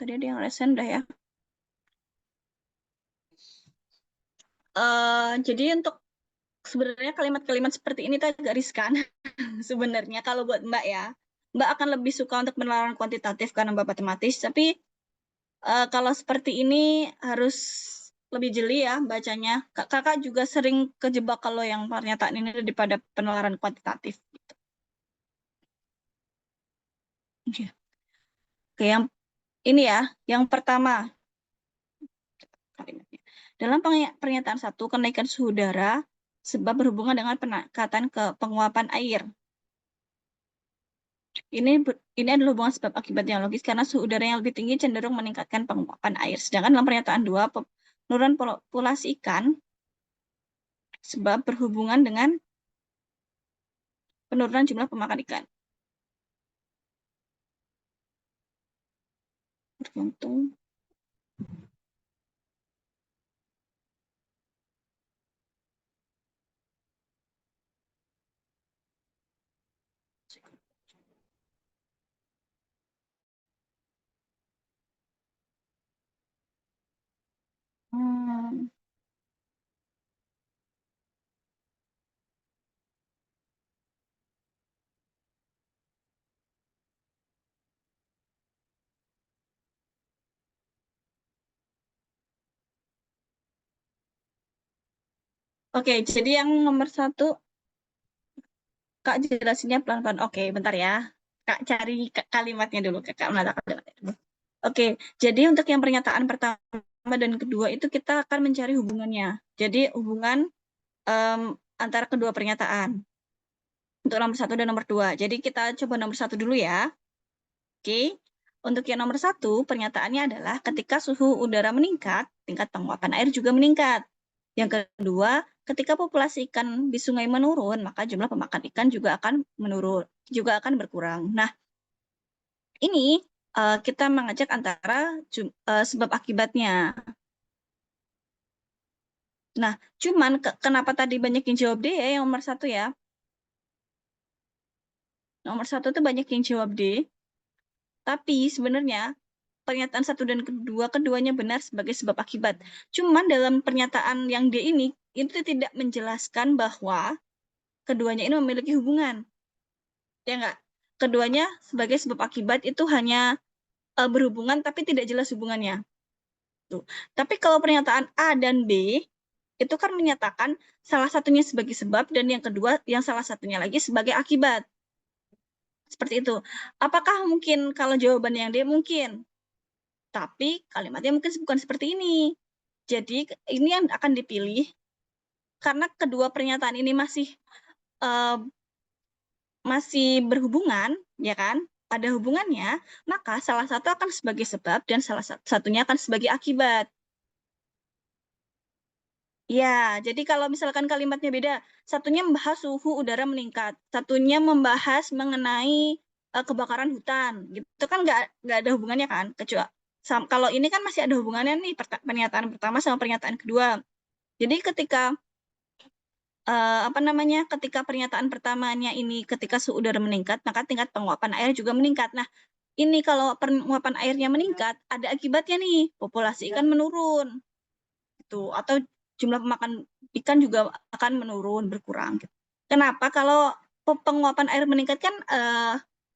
Tadi ada yang resen dah ya. Jadi untuk sebenarnya kalimat-kalimat seperti ini tuh agak riskan sebenarnya kalau buat Mbak ya. Mbak akan lebih suka untuk penelaran kuantitatif karena Mbak matematis, tapi kalau seperti ini harus lebih jeli ya bacanya. Kakak juga sering kejebak kalau yang pernyataan ini daripada penelaran kuantitatif. Oke, Oke, yang ini ya, yang pertama kalimatnya. Dalam pernyataan satu, kenaikan suhu udara sebab berhubungan dengan peningkatan ke penguapan air. Ini adalah hubungan sebab akibat yang logis karena suhu udara yang lebih tinggi cenderung meningkatkan penguapan air. Sedangkan dalam pernyataan dua, penurunan populasi ikan sebab berhubungan dengan penurunan jumlah pemakan ikan. Bergantung. Hmm. Oke, jadi yang nomor satu, Kak jelasinnya pelan-pelan. Oke, bentar ya. Kak cari kalimatnya dulu. Kak menata kalimatnya dulu. Oke, jadi untuk yang pernyataan pertama dan kedua itu kita akan mencari hubungannya. Jadi hubungan em, antara kedua pernyataan. Untuk nomor satu dan nomor dua. Jadi kita coba nomor satu dulu ya. Oke, untuk yang nomor satu, pernyataannya adalah ketika suhu udara meningkat, tingkat penguapan air juga meningkat. Yang kedua, ketika populasi ikan di sungai menurun, maka jumlah pemakan ikan juga akan menurun, juga akan berkurang. Nah, ini kita mengajak antara sebab akibatnya. Nah, cuman kenapa tadi banyak yang jawab D ya, yang nomor satu ya? Nomor satu tuh banyak yang jawab D, tapi sebenarnya pernyataan satu dan kedua, keduanya benar sebagai sebab akibat. Cuman dalam pernyataan yang D ini, itu tidak menjelaskan bahwa keduanya ini memiliki hubungan. Ya enggak? Keduanya sebagai sebab akibat itu hanya berhubungan tapi tidak jelas hubungannya. Tuh. Tapi kalau pernyataan A dan B, itu kan menyatakan salah satunya sebagai sebab dan yang kedua, yang salah satunya lagi sebagai akibat. Seperti itu. Apakah mungkin kalau jawabannya yang D? Mungkin. Tapi kalimatnya mungkin bukan seperti ini. Jadi ini yang akan dipilih karena kedua pernyataan ini uh, masih berhubungan, ya kan? Ada hubungannya, maka salah satu akan sebagai sebab dan salah satunya akan sebagai akibat. Ya, jadi kalau misalkan kalimatnya beda, satunya membahas suhu udara meningkat, satunya membahas mengenai kebakaran hutan, gitu kan nggak ada hubungannya kan? Kecuali kalau ini kan masih ada hubungannya nih pernyataan pertama sama pernyataan kedua. Jadi ketika apa namanya? Ketika pernyataan pertamanya ini ketika suhu udara meningkat, maka tingkat penguapan air juga meningkat. Nah, ini kalau penguapan airnya meningkat, ada akibatnya nih, populasi ikan menurun gitu atau jumlah pemakan ikan juga akan menurun berkurang gitu. Kenapa kalau penguapan air meningkat kan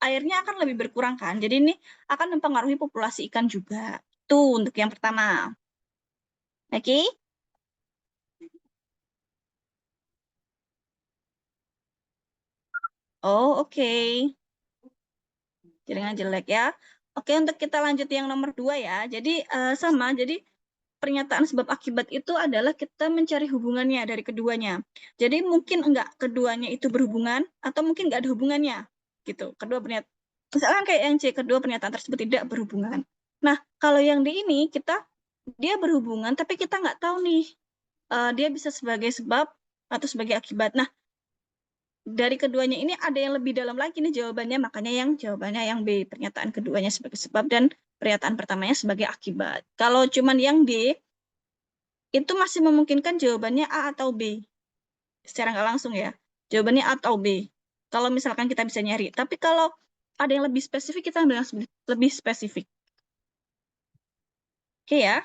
airnya akan lebih berkurang kan. Jadi ini akan mempengaruhi populasi ikan juga. Itu untuk yang pertama. Oke? Oh, oke. Jaringan jelek ya. Oke, untuk kita lanjut yang nomor dua ya. Jadi sama, jadi pernyataan sebab akibat itu adalah kita mencari hubungannya dari keduanya. Jadi mungkin enggak keduanya itu berhubungan atau mungkin enggak ada hubungannya gitu. Kedua pernyataan, misalkan kayak yang C, kedua pernyataan tersebut tidak berhubungan. Nah, kalau yang di ini dia berhubungan tapi kita nggak tahu nih dia bisa sebagai sebab atau sebagai akibat. Nah, dari keduanya ini ada yang lebih dalam lagi nih jawabannya, makanya jawabannya yang B, pernyataan keduanya sebagai sebab dan pernyataan pertamanya sebagai akibat. Kalau cuman yang D, itu masih memungkinkan jawabannya A atau B. Secara nggak langsung ya. Jawabannya A atau B. Kalau misalkan kita bisa nyari. Tapi kalau ada yang lebih spesifik, kita ambil yang lebih spesifik. Oke ya.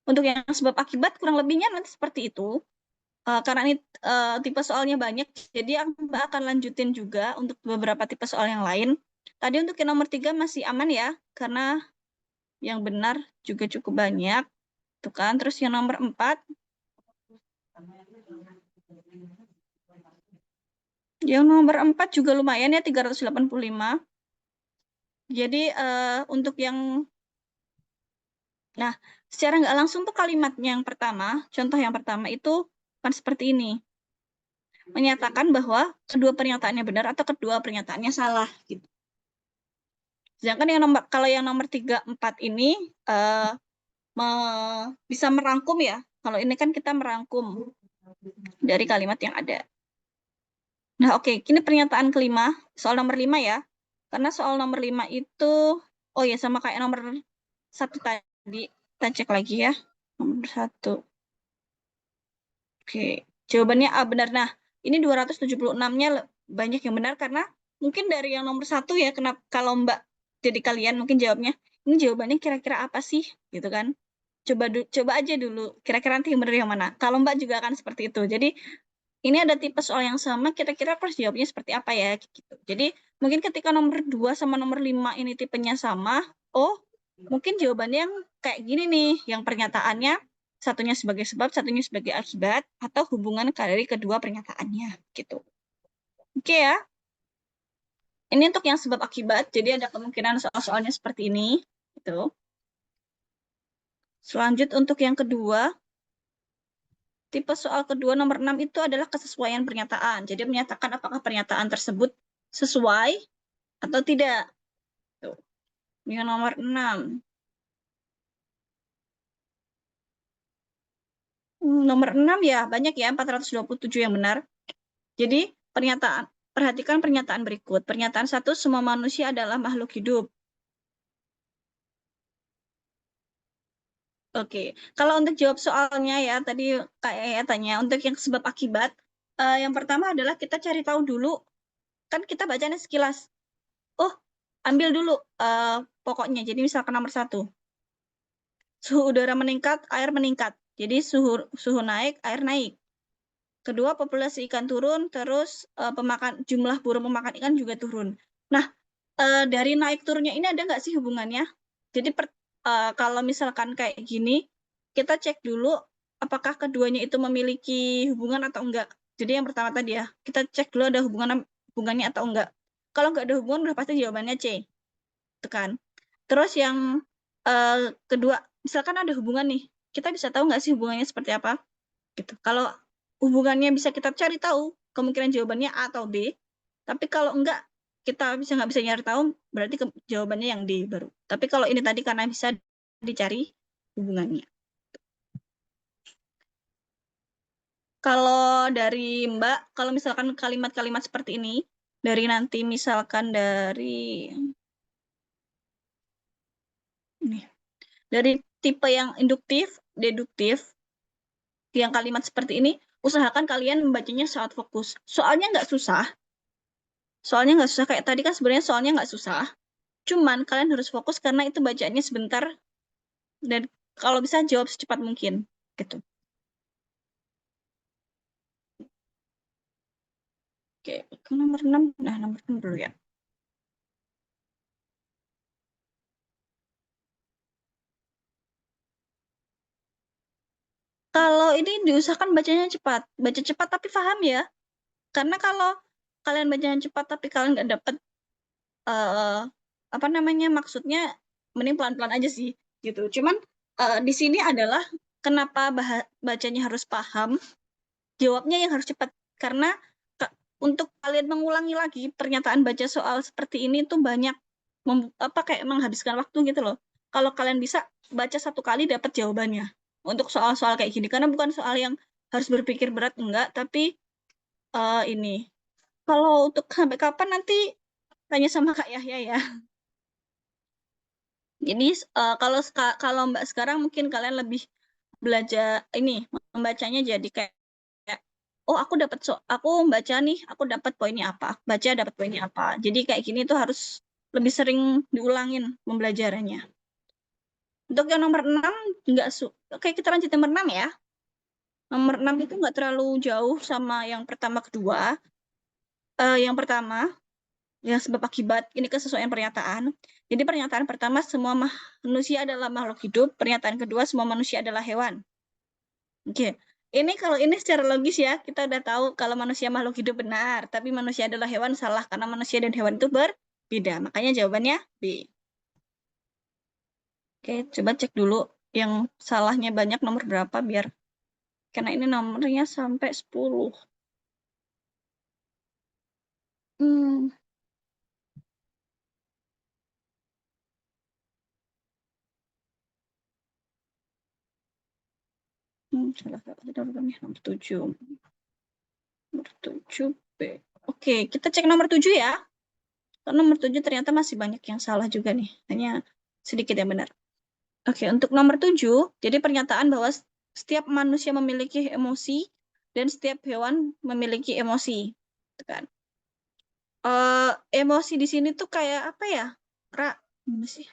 Untuk yang sebab akibat kurang lebihnya nanti seperti itu. Karena ini tipe soalnya banyak, jadi Mbak akan lanjutin juga untuk beberapa tipe soal yang lain. Tadi untuk yang nomor 3 masih aman ya, karena yang benar juga cukup banyak. Tuh kan. Terus yang nomor 4. Yang nomor 4 juga lumayan ya, 385. Jadi untuk yang, nah secara nggak langsung tuh kalimatnya yang pertama, contoh yang pertama itu kan seperti ini. Menyatakan bahwa kedua pernyataannya benar atau kedua pernyataannya salah. Gitu. Sedangkan yang kalau yang nomor 3, 4 ini bisa merangkum ya. Kalau ini kan kita merangkum dari kalimat yang ada. Nah, oke. Ini pernyataan kelima, soal nomor 5 ya. Karena soal nomor 5 itu, oh ya sama kayak nomor 1 tadi. Kita cek lagi ya. Nomor 1. Oke, jawabannya A benar. Nah, ini 276-nya banyak yang benar karena mungkin dari yang nomor 1 ya, kenapa kalau Mbak jadi kalian mungkin jawabnya, ini jawabannya kira-kira apa sih? Gitu kan. Coba aja dulu, kira-kira nanti yang benar yang mana. Kalau Mbak juga akan seperti itu. Jadi, ini ada tipe soal yang sama, kira-kira harus jawabnya seperti apa ya? Gitu. Jadi, mungkin ketika nomor 2 sama nomor 5 ini tipenya sama, oh, mungkin jawabannya yang kayak gini nih, yang pernyataannya satunya sebagai sebab, satunya sebagai akibat, atau hubungan dari kedua pernyataannya. Gitu. Oke ya. Ini untuk yang sebab akibat, jadi ada kemungkinan soal-soalnya seperti ini. Gitu. Selanjut untuk yang kedua, tipe soal kedua nomor 6 itu adalah kesesuaian pernyataan. Jadi menyatakan apakah pernyataan tersebut sesuai atau tidak. Tuh. Yang nomor 6. Nomor 6 ya, banyak ya, 427 yang benar. Jadi perhatikan pernyataan berikut. Pernyataan 1, semua manusia adalah makhluk hidup. Oke, kalau untuk jawab soalnya ya, tadi kayak tanya, untuk yang sebab akibat, yang pertama adalah kita cari tahu dulu, kan kita bacanya sekilas. Oh, ambil dulu pokoknya, jadi misalkan nomor 1. Suhu udara meningkat, air meningkat. Jadi suhu naik, air naik. Kedua, populasi ikan turun, terus jumlah burung pemakan ikan juga turun. Nah, dari naik turunnya ini ada nggak sih hubungannya? Jadi kalau misalkan kayak gini, kita cek dulu apakah keduanya itu memiliki hubungan atau enggak. Jadi yang pertama tadi ya, kita cek dulu ada hubungannya atau enggak. Kalau nggak ada hubungan, udah pasti jawabannya C. Itu kan. Terus yang kedua, misalkan ada hubungan nih, kita bisa tahu nggak sih hubungannya seperti apa? Gitu. Kalau hubungannya bisa kita cari tahu, kemungkinan jawabannya A atau B. Tapi kalau enggak, kita nggak bisa nyari tahu, berarti jawabannya yang D baru. Tapi kalau ini tadi karena bisa dicari hubungannya. Kalau dari Mbak, kalau misalkan kalimat-kalimat seperti ini, dari nanti misalkan dari tipe yang induktif, deduktif, yang kalimat seperti ini, usahakan kalian membacanya saat fokus. Soalnya nggak susah. Kayak tadi kan sebenarnya soalnya nggak susah. Cuman kalian harus fokus karena itu bacaannya sebentar dan kalau bisa jawab secepat mungkin. Gitu. Oke, nomor 6. Nah, nomor 6 dulu ya. Kalau ini diusahakan bacanya cepat. Baca cepat tapi paham ya. Karena kalau kalian bacanya cepat tapi kalian nggak dapat apa namanya maksudnya, mending pelan-pelan aja sih gitu. Cuman di sini adalah kenapa bacanya harus paham, jawabnya yang harus cepat karena untuk kalian mengulangi lagi pernyataan baca soal seperti ini tuh banyak kayak menghabiskan waktu gitu loh. Kalau kalian bisa baca satu kali dapat jawabannya untuk soal-soal kayak gini karena bukan soal yang harus berpikir berat enggak, tapi ini kalau untuk sampai kapan nanti tanya sama Kak Yahya ya. Jadi kalau Mbak sekarang mungkin kalian lebih belajar ini membacanya jadi kayak oh aku baca nih aku dapat poinnya apa, baca dapat poinnya apa. Jadi kayak gini tuh harus lebih sering diulangin pembelajarannya. Untuk yang nomor 6, oke, kita lanjut nomor 6 ya. Nomor 6 itu nggak terlalu jauh sama yang pertama kedua. Yang pertama, yang sebab akibat, ini kesesuaian pernyataan. Jadi pernyataan pertama, semua manusia adalah makhluk hidup. Pernyataan kedua, semua manusia adalah hewan. Oke. Ini kalau ini secara logis ya, kita udah tahu kalau manusia makhluk hidup benar, tapi manusia adalah hewan salah, karena manusia dan hewan itu berbeda. Makanya jawabannya B. Oke, coba cek dulu yang salahnya banyak nomor berapa biar, karena ini nomornya sampai 10. Hmm, salah nomor 7. Nomor 7 B. Oke, kita cek nomor 7 ya. Karena nomor 7 ternyata masih banyak yang salah juga nih. Hanya sedikit yang benar. Oke, untuk nomor 7, jadi pernyataan bahwa setiap manusia memiliki emosi dan setiap hewan memiliki emosi. Gitu kan. Emosi di sini tuh kayak apa ya? Gimana sih?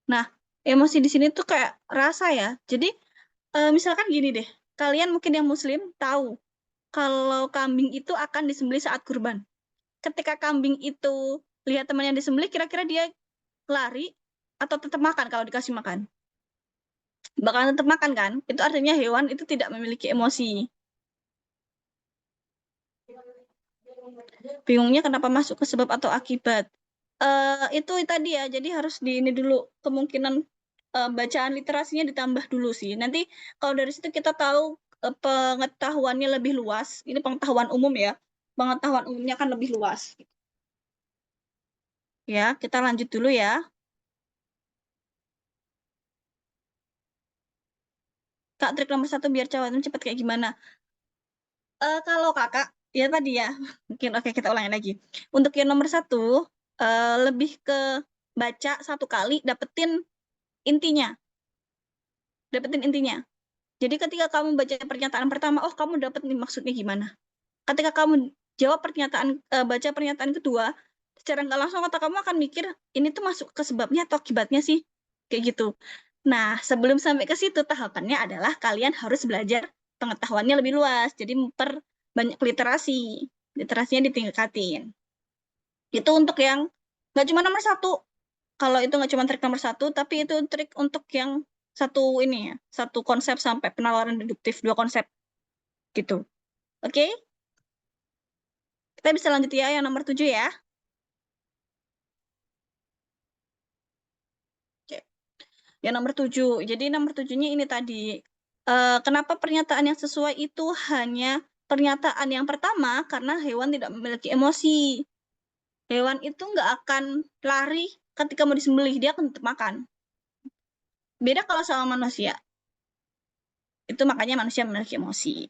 Nah, emosi di sini tuh kayak rasa ya. Jadi, misalkan gini deh. Kalian mungkin yang muslim tahu kalau kambing itu akan disembelih saat kurban. Ketika kambing itu lihat temannya disembelih, kira-kira dia lari atau tetap makan kalau dikasih makan? Bakalan tetap makan kan? Itu artinya hewan itu tidak memiliki emosi. Bingungnya kenapa masuk ke sebab atau akibat? Itu tadi ya, jadi harus di ini dulu kemungkinan bacaan literasinya ditambah dulu sih. Nanti kalau dari situ kita tahu pengetahuannya lebih luas. Ini pengetahuan umum ya. Pengetahuan umumnya kan lebih luas. Ya, kita lanjut dulu ya. Kak, trik nomor 1 biar cawatannya cepat kayak gimana? Kalau kakak, ya tadi ya, mungkin oke kita ulangi lagi. Untuk yang nomor 1, lebih ke baca 1 kali, intinya. Dapetin intinya. Jadi ketika kamu baca pernyataan pertama, oh kamu dapet nih maksudnya gimana. Ketika kamu baca pernyataan kedua, secara nggak langsung otak kamu akan mikir, ini tuh masuk ke sebabnya atau akibatnya sih. Kayak gitu. Nah, sebelum sampai ke situ, tahapannya adalah kalian harus belajar pengetahuannya lebih luas. Jadi banyak literasi. Literasinya ditingkatin. Itu untuk yang nggak cuma nomor 1. Kalau itu nggak cuma trik nomor 1, tapi itu trik untuk yang satu ini ya, satu konsep sampai penalaran deduktif, 2 konsep gitu. Oke? Kita bisa lanjut ya yang nomor 7 ya. Oke. Yang nomor 7. Jadi nomor 7-nya ini tadi. Kenapa pernyataan yang sesuai itu hanya pernyataan yang pertama? Karena hewan tidak memiliki emosi. Hewan itu nggak akan lari ketika mau disembelih, dia akan tetap makan. Beda kalau sama manusia. Itu makanya manusia memiliki emosi.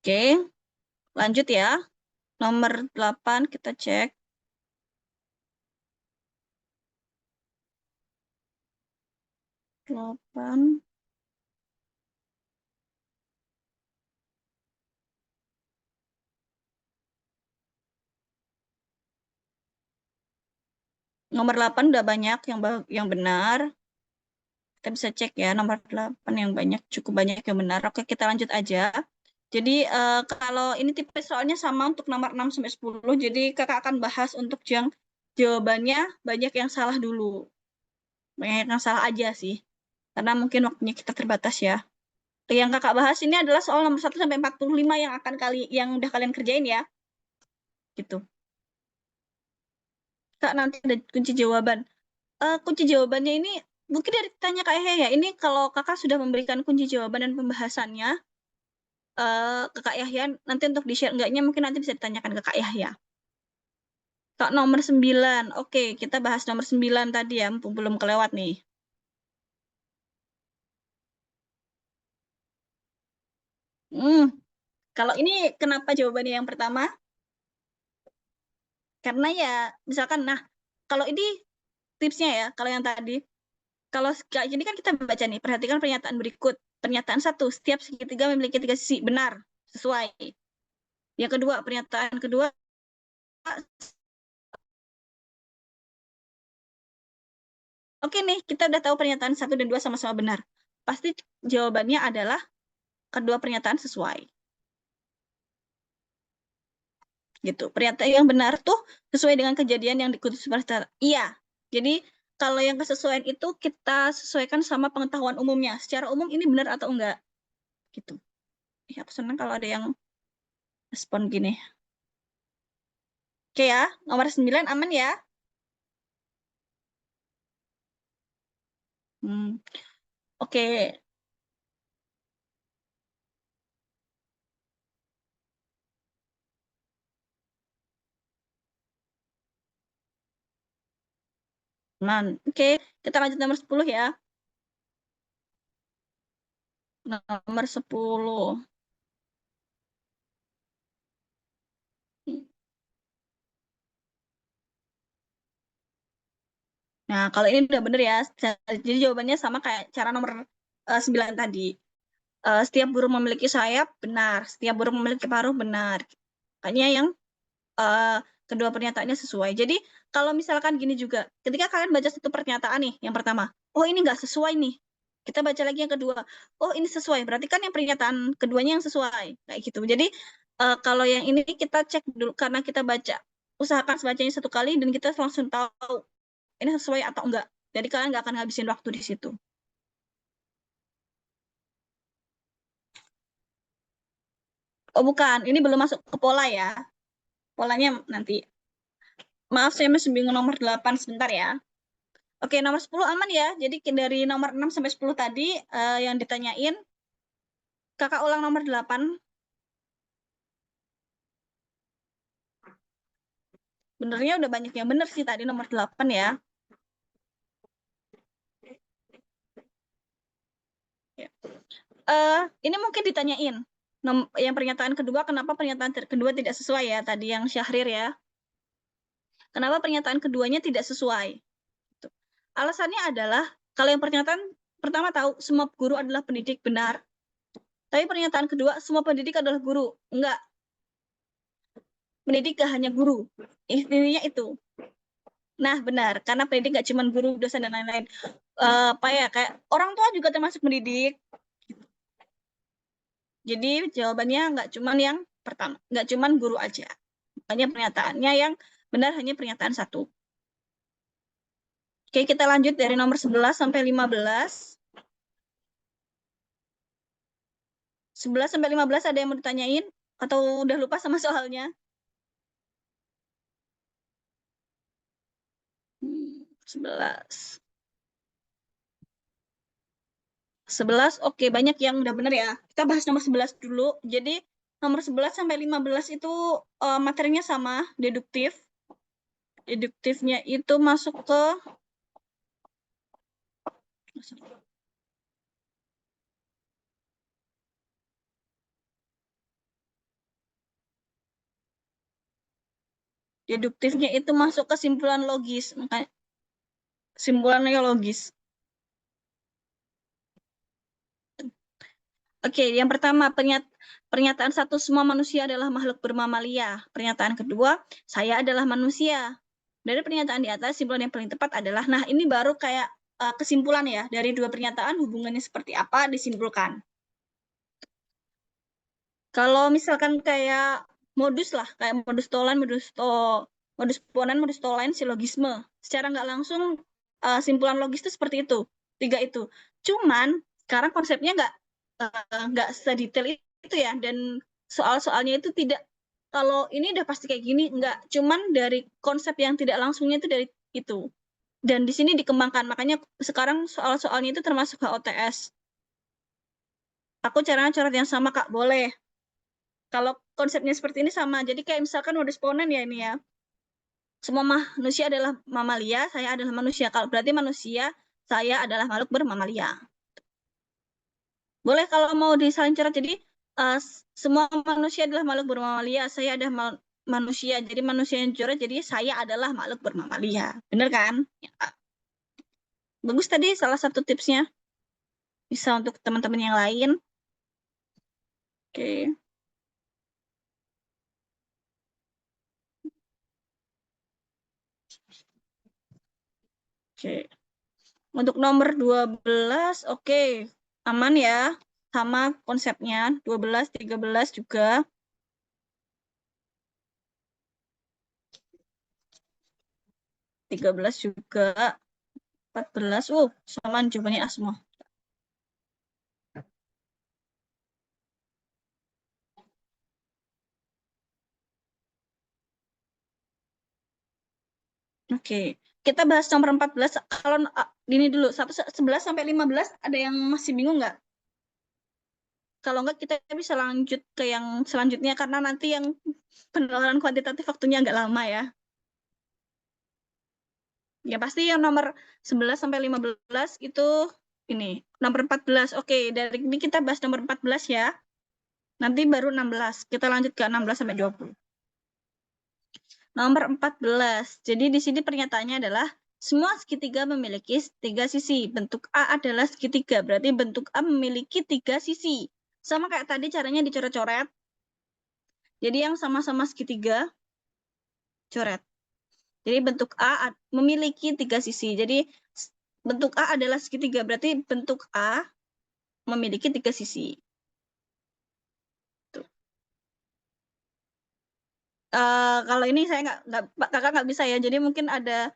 Oke, lanjut ya. Nomor 8 kita cek. 8. Nomor 8 udah banyak yang benar. Kita bisa cek ya, nomor 8 yang banyak, cukup banyak yang benar. Oke, kita lanjut aja. Jadi kalau ini tipe soalnya sama untuk nomor 6 sampai 10. Jadi kakak akan bahas untuk yang jawabannya banyak yang salah dulu. Banyak yang salah aja sih. Karena mungkin waktunya kita terbatas ya. Yang kakak bahas ini adalah soal nomor 1 sampai 45 yang udah kalian kerjain ya. Gitu. Kak, nanti ada kunci jawaban. Kunci jawabannya ini mungkin dari tanya Kak Yahya ya. Ini kalau kakak sudah memberikan kunci jawaban dan pembahasannya ke Kak Yahya, nanti untuk di-share enggaknya mungkin nanti bisa ditanyakan ke Kak Yahya. Kak nomor 9. Oke, kita bahas nomor 9 tadi ya, mumpung belum kelewat nih. Kalau ini kenapa jawabannya yang pertama? Karena ya, misalkan, nah, kalau ini tipsnya ya, kalau yang tadi, kalau kayak gini kan kita baca nih, perhatikan pernyataan berikut. Pernyataan 1, setiap segitiga memiliki 3 sisi. Benar, sesuai. Yang kedua, pernyataan kedua, Oke nih, kita udah tahu pernyataan 1 dan 2 sama-sama benar. Pasti jawabannya adalah kedua pernyataan sesuai. Gitu. Pernyataan yang benar tuh sesuai dengan kejadian yang dikutip secara iya. Jadi kalau yang kesesuaian itu kita sesuaikan sama pengetahuan umumnya. Secara umum ini benar atau enggak. Gitu. Ya, aku senang kalau ada yang respon gini. Oke ya, nomor 9 aman ya. Oke. Nah, oke, kita lanjut nomor 10 ya. Nomor 10. Nah, kalau ini udah bener ya. Jadi jawabannya sama kayak cara nomor 9 tadi. Setiap burung memiliki sayap, benar. Setiap burung memiliki paruh, benar. Makanya yang kedua pernyataannya sesuai. Jadi kalau misalkan gini juga, ketika kalian baca satu pernyataan nih, yang pertama, oh ini nggak sesuai nih. Kita baca lagi yang kedua, oh ini sesuai. Berarti kan yang pernyataan keduanya yang sesuai. Kayak gitu. Jadi kalau yang ini kita cek dulu, karena kita baca, usahakan bacanya satu kali dan kita langsung tahu ini sesuai atau enggak. Jadi kalian nggak akan ngabisin waktu di situ. Oh bukan, ini belum masuk ke pola ya. Polanya nanti. Maaf, saya masih bingung nomor 8 sebentar ya. Oke, nomor 10 aman ya. Jadi dari nomor 6 sampai 10 tadi yang ditanyain, kakak ulang nomor 8. Benernya udah banyak yang bener sih tadi nomor 8 ya. Ini mungkin ditanyain. Yang pernyataan kedua, kenapa pernyataan kedua tidak sesuai ya? Tadi yang Syahrir ya. Kenapa pernyataan keduanya tidak sesuai? Alasannya adalah, kalau yang pernyataan pertama tahu, semua guru adalah pendidik, benar. Tapi pernyataan kedua, semua pendidik adalah guru. Enggak. Pendidik gak hanya guru. Intinya itu. Nah, benar. Karena pendidik nggak cuma guru, dosen, dan lain-lain. Apa ya, kayak orang tua juga termasuk pendidik. Jadi jawabannya nggak cuma yang pertama. Nggak cuma guru aja. Makanya pernyataannya yang benar hanya pernyataan satu. Oke, kita lanjut dari nomor 11 sampai 15. 11 sampai 15 ada yang mau ditanyain? Atau udah lupa sama soalnya? 11. 11, oke, banyak yang udah bener ya. Kita bahas nomor 11 dulu. Jadi nomor 11 sampai 15 itu materinya sama, deduktif. Deduktifnya itu masuk ke deduktifnya itu masuk ke simpulan logis. Makanya simpulannya logis. Oke, yang pertama pernyataan satu, semua manusia adalah makhluk bermamalia. Pernyataan kedua, saya adalah manusia. Dari pernyataan di atas, simpulan yang paling tepat adalah, nah ini baru kayak kesimpulan ya, dari dua pernyataan hubungannya seperti apa disimpulkan. Kalau misalkan kayak modus lah, kayak modus tolan, modus ponen, modus tolen, silogisme. Secara nggak langsung simpulan logis itu seperti itu, tiga itu. Cuman sekarang konsepnya nggak sedetail itu ya, dan soal-soalnya itu tidak, kalau ini udah pasti kayak gini, nggak. Cuman dari konsep yang tidak langsungnya itu dari itu. Dan di sini dikembangkan, makanya sekarang soal-soalnya itu termasuk HOTS. Aku caranya coret yang sama, Kak, boleh. Kalau konsepnya seperti ini sama, jadi kayak misalkan modus ponen ya ini ya. Semua manusia adalah mamalia, saya adalah manusia. Kalau berarti manusia, saya adalah makhluk bermamalia. Boleh kalau mau disalin cerat, jadi semua manusia adalah makhluk bermamalia, saya adalah manusia. Jadi manusia yang coret, jadi saya adalah makhluk bermamalia. Bener kan? Ya. Bagus tadi salah satu tipsnya. Bisa untuk teman-teman yang lain. Oke. Oke. Untuk nomor 12, oke. Aman ya. Sama konsepnya. 12, 13 juga. 13 juga. 14. Sama jawabannya A semua. Oke. Kita bahas nomor 14. Kalau ini dulu, 11 sampai 15 ada yang masih bingung nggak? Kalau nggak kita bisa lanjut ke yang selanjutnya karena nanti yang penelaran kuantitatif waktunya agak lama ya. Ya pasti yang nomor 11 sampai 15 itu ini. Nomor 14. Oke, dari ini kita bahas nomor 14 ya. Nanti baru 16. Kita lanjut ke 16 sampai 20. Nomor 14. Jadi di sini pernyataannya adalah semua segitiga memiliki 3 sisi. Bentuk A adalah segitiga. Berarti bentuk A memiliki 3 sisi. Sama kayak tadi caranya dicoret-coret. Jadi yang sama-sama segitiga, coret. Jadi bentuk A memiliki 3 sisi. Jadi bentuk A adalah segitiga. Berarti bentuk A memiliki 3 sisi. Kalau ini saya kakak nggak bisa ya. Jadi mungkin ada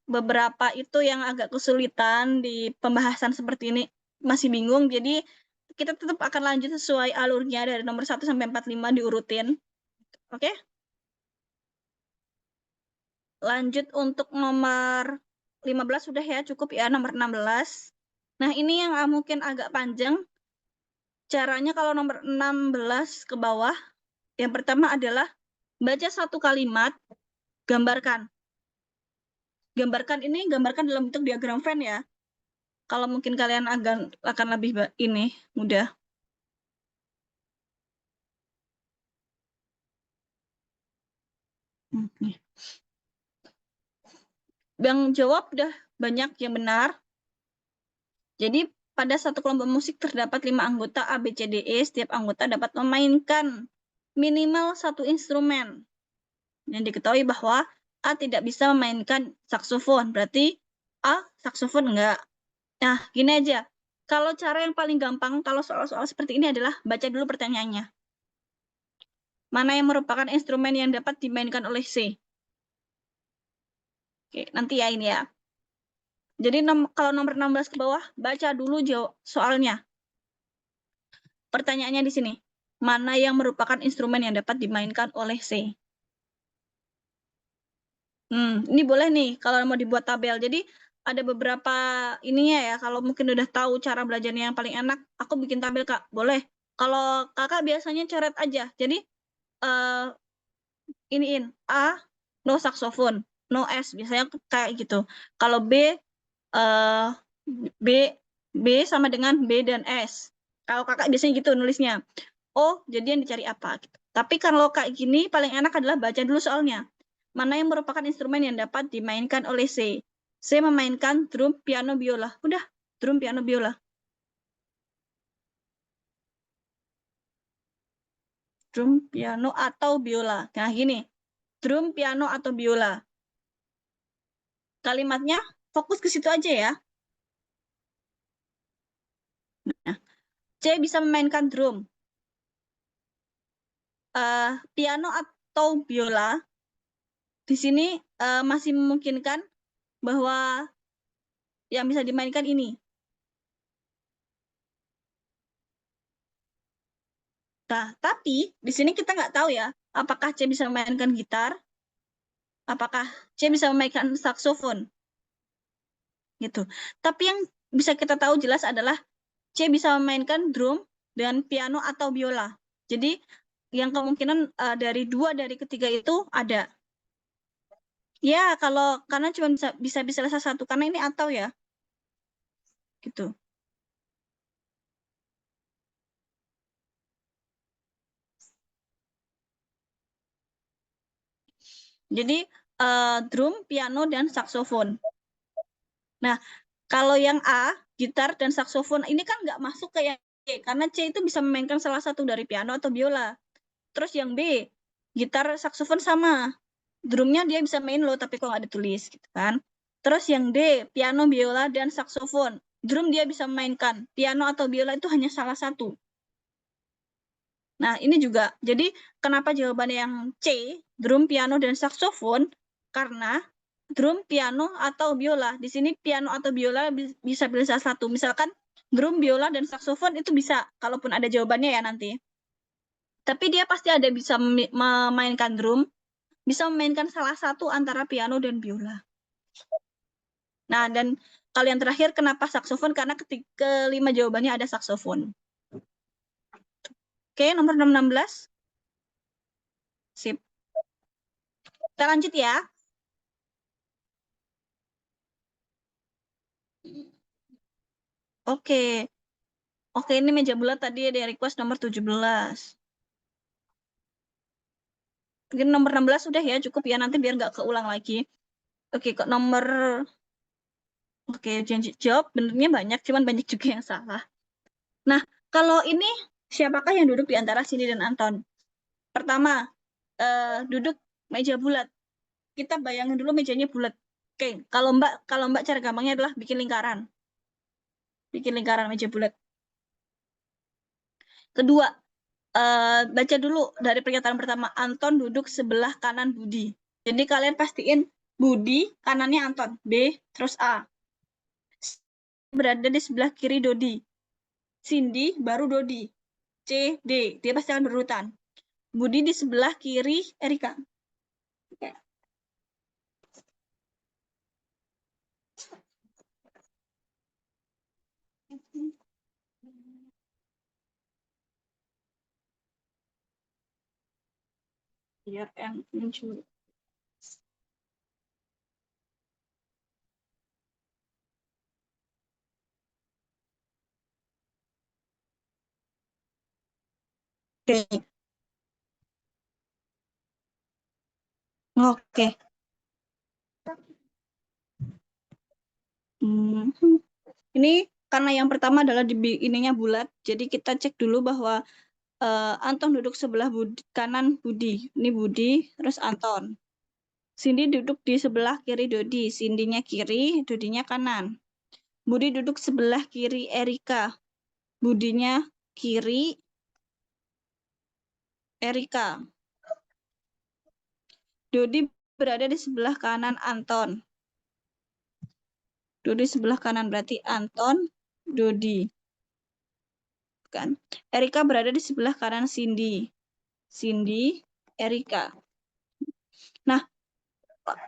beberapa itu yang agak kesulitan di pembahasan seperti ini. Masih bingung. Jadi kita tetap akan lanjut sesuai alurnya dari nomor 1 sampai 45 diurutin. Oke? Lanjut untuk nomor 15 sudah ya, cukup ya, nomor 16. Nah, ini yang mungkin agak panjang. Caranya kalau nomor 16 ke bawah, yang pertama adalah baca satu kalimat, gambarkan. Gambarkan ini, gambarkan dalam bentuk diagram Venn ya. Kalau mungkin kalian akan lebih ini mudah. Yang jawab udah banyak yang benar. Jadi pada satu kelompok musik terdapat 5 anggota A, B, C, D, E. Setiap anggota dapat memainkan minimal 1 instrumen. Yang diketahui bahwa A tidak bisa memainkan saksofon. Berarti A saksofon enggak. Nah, gini aja. Kalau cara yang paling gampang, kalau soal-soal seperti ini adalah baca dulu pertanyaannya. Mana yang merupakan instrumen yang dapat dimainkan oleh C? Oke, nanti ya ini ya. Jadi kalau nomor 16 ke bawah, baca dulu soalnya. Pertanyaannya di sini. Mana yang merupakan instrumen yang dapat dimainkan oleh C? Ini boleh nih kalau mau dibuat tabel. Jadi ada beberapa ininya ya. Kalau mungkin udah tahu cara belajarnya yang paling enak, aku bikin tabel, Kak. Boleh. Kalau kakak biasanya coret aja. Jadi iniin A, no saxophone, no S. Biasanya kayak gitu. Kalau B, B, B sama dengan B dan S. Kalau kakak biasanya gitu nulisnya. Oh, jadi yang dicari apa? Gitu. Tapi kalau kayak gini, paling enak adalah baca dulu soalnya. Mana yang merupakan instrumen yang dapat dimainkan oleh C? C memainkan drum, piano, biola. Udah, drum, piano, biola. Drum, piano, atau biola. Nah, gini. Drum, piano, atau biola. Kalimatnya fokus ke situ aja ya. Nah, C bisa memainkan drum. Piano atau biola di sini masih memungkinkan bahwa yang bisa dimainkan ini. Nah, tapi di sini kita nggak tahu ya, apakah C bisa memainkan gitar, apakah C bisa memainkan saksofon, gitu. Tapi yang bisa kita tahu jelas adalah C bisa memainkan drum dan piano atau biola. Jadi yang kemungkinan dari 2 dari ketiga itu ada. Ya, karena cuma bisa salah satu karena ini atau ya. Gitu. Jadi drum, piano dan saksofon. Nah, kalau yang A, gitar dan saksofon ini kan nggak masuk ke yang C karena C itu bisa memainkan salah satu dari piano atau biola. Terus yang B, gitar, saksofon sama. Drumnya dia bisa main loh, tapi kok nggak ditulis gitu kan. Terus yang D, piano, biola, dan saksofon. Drum dia bisa memainkan. Piano atau biola itu hanya salah satu. Nah, ini juga. Jadi, kenapa jawabannya yang C, drum, piano, dan saksofon? Karena drum, piano, atau biola. Di sini piano atau biola bisa pilih salah satu. Misalkan drum, biola, dan saksofon itu bisa, kalaupun ada jawabannya ya nanti. Tapi dia pasti ada bisa memainkan drum, bisa memainkan salah satu antara piano dan biola. Nah, dan kalau yang terakhir, kenapa saksofon? Karena kelima jawabannya ada saksofon. Oke, nomor 16. Sip. Kita lanjut ya. Oke. Oke, ini meja bulat tadi ada request nomor 17. Mungkin nomor 16 sudah ya, cukup ya, nanti biar nggak keulang lagi. Oke, kok nomor... Oke, janji jawab benernya banyak, cuman banyak juga yang salah. Nah, kalau ini, siapakah yang duduk di antara Cindy dan Anton? Pertama, duduk meja bulat. Kita bayangin dulu mejanya bulat. Oke, kalau Mbak cara gampangnya adalah bikin lingkaran. Bikin lingkaran meja bulat. Kedua, baca dulu dari pernyataan pertama. Anton duduk sebelah kanan Budi. Jadi kalian pastiin Budi, kanannya Anton. B, terus A. Berada di sebelah kiri Dodi. Cindy, baru Dodi. C, D. Dia pasti akan berurutan. Budi di sebelah kiri Erika. Oke. Biar yang muncul. Oke. Oke. Ini karena yang pertama adalah di ininya bulat, jadi kita cek dulu bahwa Anton duduk sebelah kanan Budi. Ini Budi, terus Anton. Cindy duduk di sebelah kiri Dodi. Cindy-nya kiri, Dodinya kanan. Budi duduk sebelah kiri Erika. Budinya kiri, Erika. Dodi berada di sebelah kanan Anton. Dodi sebelah kanan berarti Anton, Dodi. Kan? Erika berada di sebelah kanan Cindy. Cindy, Erika. Nah,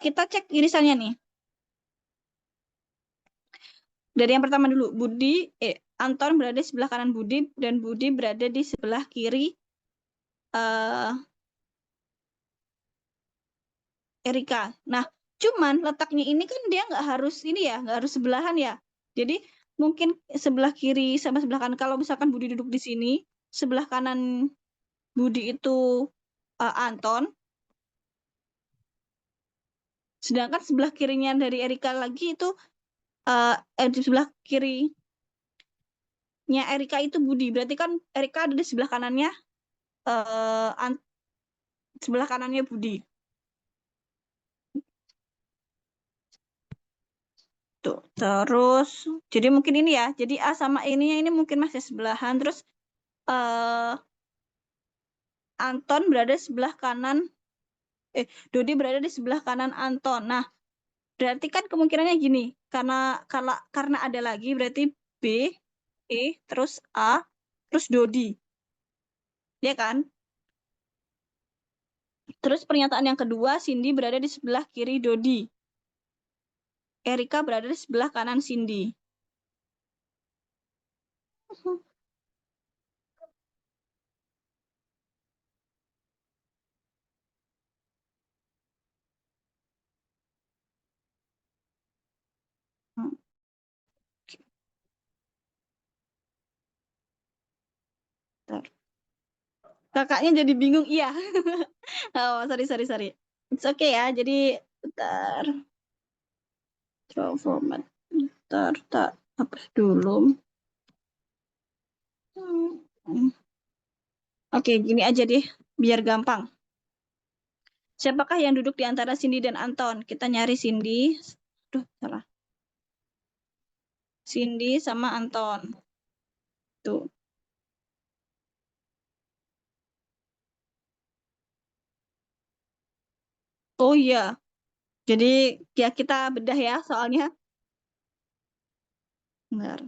kita cek irisannya nih. Dari yang pertama dulu, Anton berada di sebelah kanan Budi, dan Budi berada di sebelah kiri Erika. Nah, cuman letaknya ini kan dia nggak harus ini ya, nggak harus sebelahan ya. Jadi mungkin sebelah kiri sama sebelah kanan. Kalau misalkan Budi duduk di sini, sebelah kanan Budi itu Anton, sedangkan sebelah kirinya dari Erika lagi itu di sebelah kirinya Erika itu Budi. Berarti kan Erika ada di sebelah kanannya sebelah kanannya Budi. Tuh, terus jadi mungkin ini ya. Jadi A sama ininya ini mungkin masih sebelahan. Terus Anton berada di sebelah kanan Dodi berada di sebelah kanan Anton. Nah, berarti kan kemungkinannya gini. Karena ada lagi berarti B, E, terus A, terus Dodi. Ya kan? Terus pernyataan yang kedua, Cindy berada di sebelah kiri Dodi. Erika berada di sebelah kanan Cindy. Kakaknya jadi bingung, iya. Oh, sorry. It's okay ya, jadi bentar. Draw format. Bentar, tak hapus dulu. Oke, gini aja deh, biar gampang. Siapakah yang duduk di antara Cindy dan Anton? Kita nyari Cindy. Duh, salah. Cindy sama Anton. Tuh. Oh iya. Jadi ya kita bedah ya soalnya. Benar.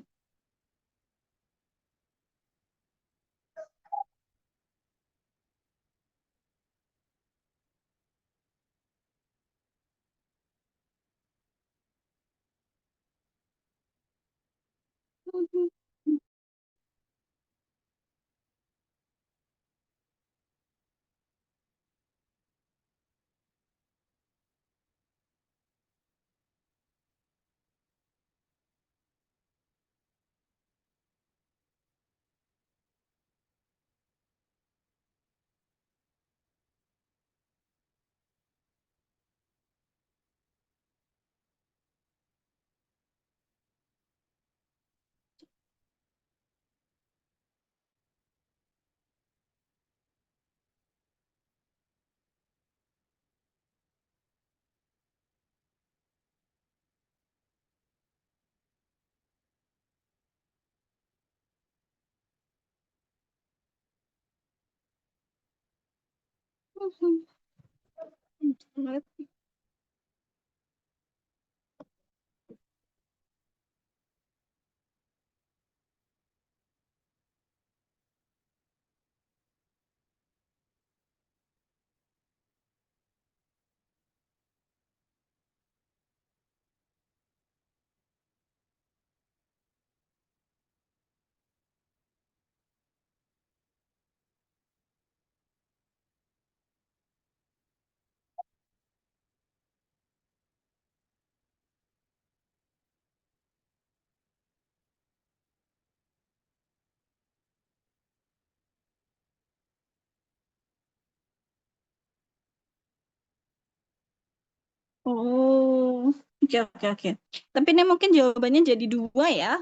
Oh, oke oke oke. Tapi ini mungkin jawabannya jadi dua ya,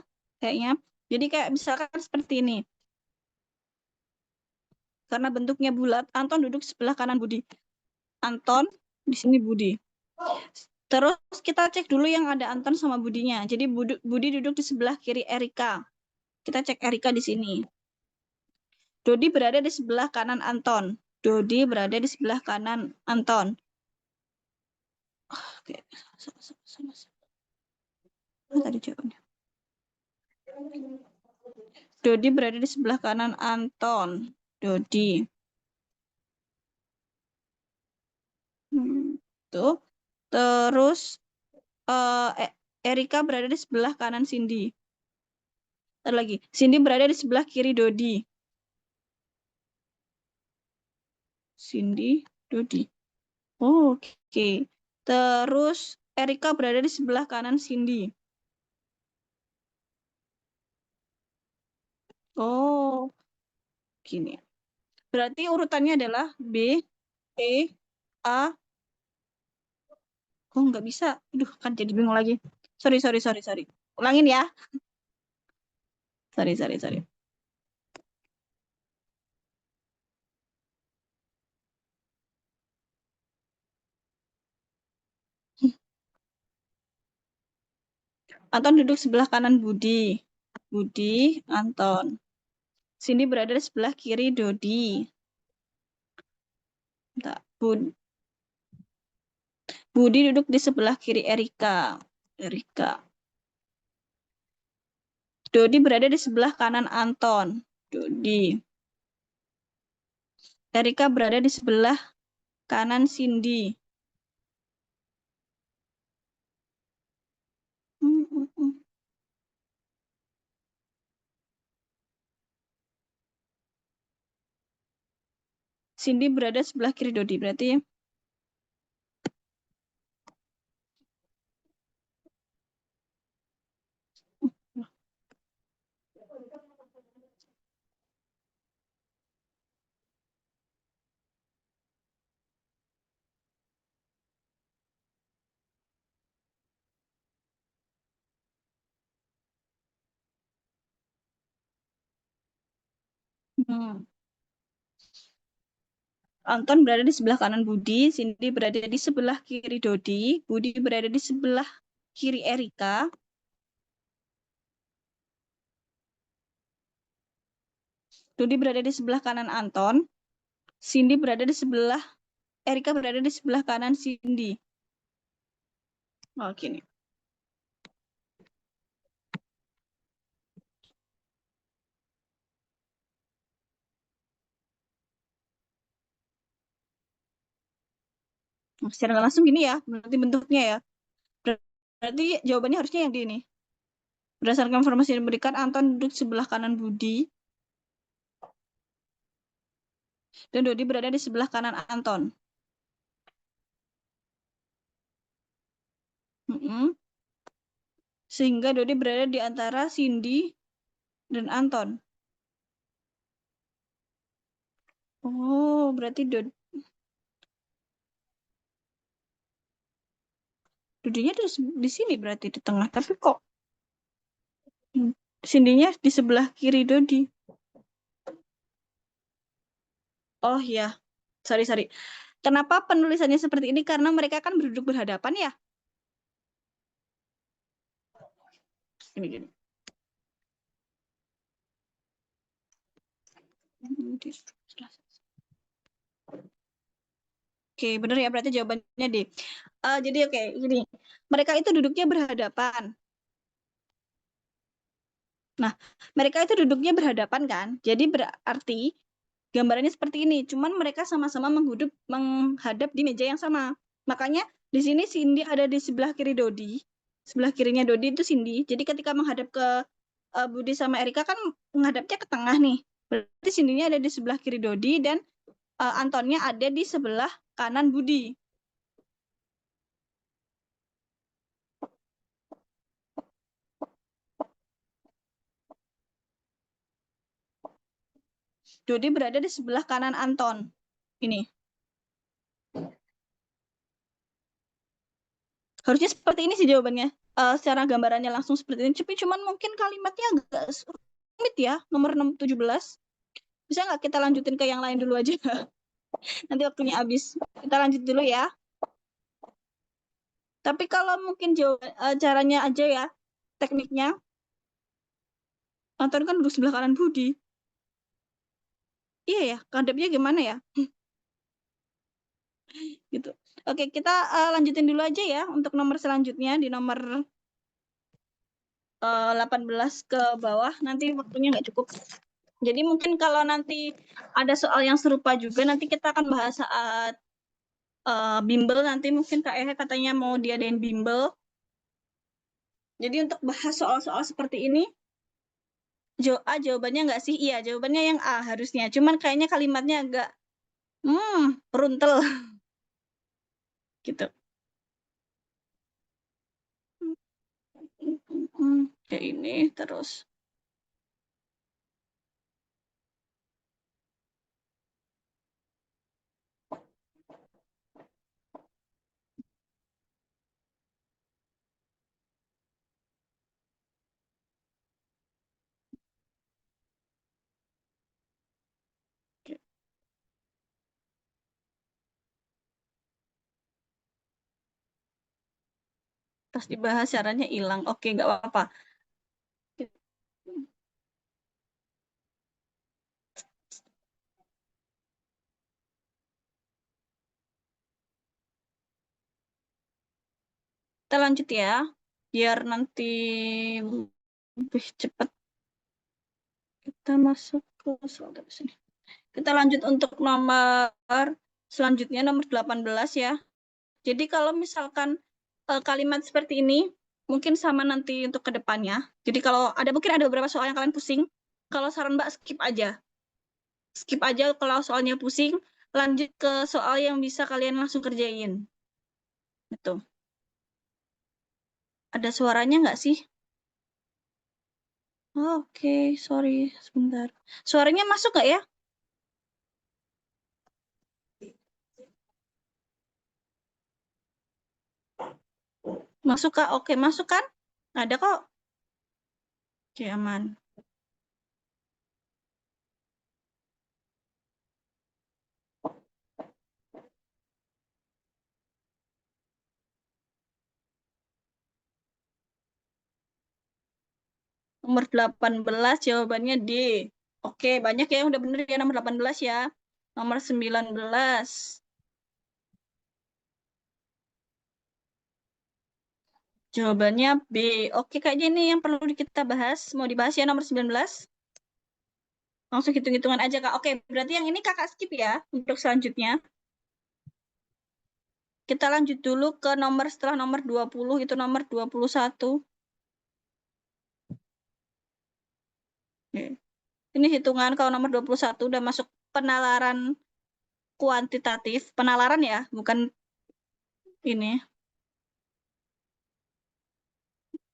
kayaknya. Jadi kayak misalkan seperti ini. Karena bentuknya bulat, Anton duduk sebelah kanan Budi. Anton di sini Budi. Terus kita cek dulu yang ada Anton sama Budinya. Jadi Budi duduk di sebelah kiri Erika. Kita cek Erika di sini. Dodi berada di sebelah kanan Anton. Dodi berada di sebelah kanan Anton. Oke, sama. Tadi jawabannya. Dodi berada di sebelah kanan Anton. Dodi. Tuh. Terus Erika berada di sebelah kanan Cindy. Ntar lagi. Cindy berada di sebelah kiri Dodi. Cindy, Dodi. Oh, oke. Terus Erika berada di sebelah kanan Cindy. Oh, gini. Berarti urutannya adalah B, E, A. Oh, nggak bisa. Aduh, kan jadi bingung lagi. Sorry. Ulangin ya. Sorry. Anton duduk sebelah kanan Budi. Budi, Anton. Cindy berada di sebelah kiri Dodi. Bentar. Budi duduk di sebelah kiri Erika. Erika. Dodi berada di sebelah kanan Anton. Dodi. Erika berada di sebelah kanan Cindy. Hmm, hmm, hmm. Cindy berada sebelah kiri Dodi. Berarti hmm. Anton berada di sebelah kanan Budi, Cindy berada di sebelah kiri Dodi, Budi berada di sebelah kiri Erika, Dodi berada di sebelah kanan Anton, Cindy berada di sebelah, Erika berada di sebelah kanan Cindy. Oh, gini. Secara nggak langsung gini ya, berarti bentuknya ya. Berarti jawabannya harusnya yang di ini. Berdasarkan informasi yang diberikan, Anton duduk sebelah kanan Budi, dan Dodi berada di sebelah kanan Anton. Sehingga Dodi berada di antara Cindy dan Anton. Oh, berarti Dodinya di sini berarti di tengah. Tapi kok Cindy-nya di sebelah kiri Dodi. Oh ya, sorry. Kenapa penulisannya seperti ini? Karena mereka kan berduduk berhadapan ya. Gini. Oke, benar ya, berarti jawabannya D. Jadi oke, gini. Mereka itu duduknya berhadapan. Nah, mereka itu duduknya berhadapan kan? Jadi berarti gambarannya seperti ini. Cuman mereka sama-sama menghadap di meja yang sama. Makanya di sini Cindy ada di sebelah kiri Dodi. Sebelah kirinya Dodi itu Cindy. Jadi ketika menghadap ke Budi sama Erika kan menghadapnya ke tengah nih. Berarti Cindy-nya ada di sebelah kiri Dodi dan Antonnya ada di sebelah kanan Budi. Dodi berada di sebelah kanan Anton. Ini. Harusnya seperti ini sih jawabannya. Secara gambarannya langsung seperti ini. Tapi cuman mungkin kalimatnya agak rumit ya. Nomor 17. Bisa nggak kita lanjutin ke yang lain dulu aja? Nanti waktunya habis. Kita lanjut dulu ya. Tapi kalau mungkin caranya aja ya, tekniknya. Anton kan duduk sebelah kanan Budi. Iya ya, hadapnya gimana ya? Gitu. Oke, kita lanjutin dulu aja ya untuk nomor selanjutnya di nomor 18 ke bawah. Nanti waktunya nggak cukup. Jadi mungkin kalau nanti ada soal yang serupa juga, nanti kita akan bahas saat bimbel. Nanti mungkin Kak Ehe katanya mau diadain bimbel. Jadi untuk bahas soal-soal seperti ini, jawabannya nggak sih? Iya, jawabannya yang A harusnya. Cuman kayaknya kalimatnya agak runtel gitu. Kayak ini terus. Pas dibahas caranya hilang. Oke, nggak apa-apa. Kita lanjut ya, biar nanti lebih cepat. Kita masuk ke soal sini. Kita lanjut untuk nomor selanjutnya, nomor 18 ya. Jadi kalau misalkan kalimat seperti ini, mungkin sama nanti untuk ke depannya. Jadi kalau mungkin ada beberapa soal yang kalian pusing, kalau saran Mbak skip aja. Skip aja kalau soalnya pusing, lanjut ke soal yang bisa kalian langsung kerjain. Gitu. Ada suaranya nggak sih? Oke, sorry, sebentar. Suaranya masuk nggak ya? Masuk Kak? Oke, masuk kan? Ada kok. Oke, aman. Nomor 18 jawabannya D. Oke, banyak ya yang udah bener ya nomor 18 ya. Nomor 19. Jawabannya B. Oke, kayaknya ini yang perlu kita bahas. Mau dibahas ya nomor 19? Langsung hitung-hitungan aja, Kak. Oke, berarti yang ini Kakak skip ya untuk selanjutnya. Kita lanjut dulu ke nomor setelah nomor 20, itu nomor 21. Oke. Ini hitungan kalau nomor 21 udah masuk penalaran kuantitatif. Penalaran ya, bukan ini.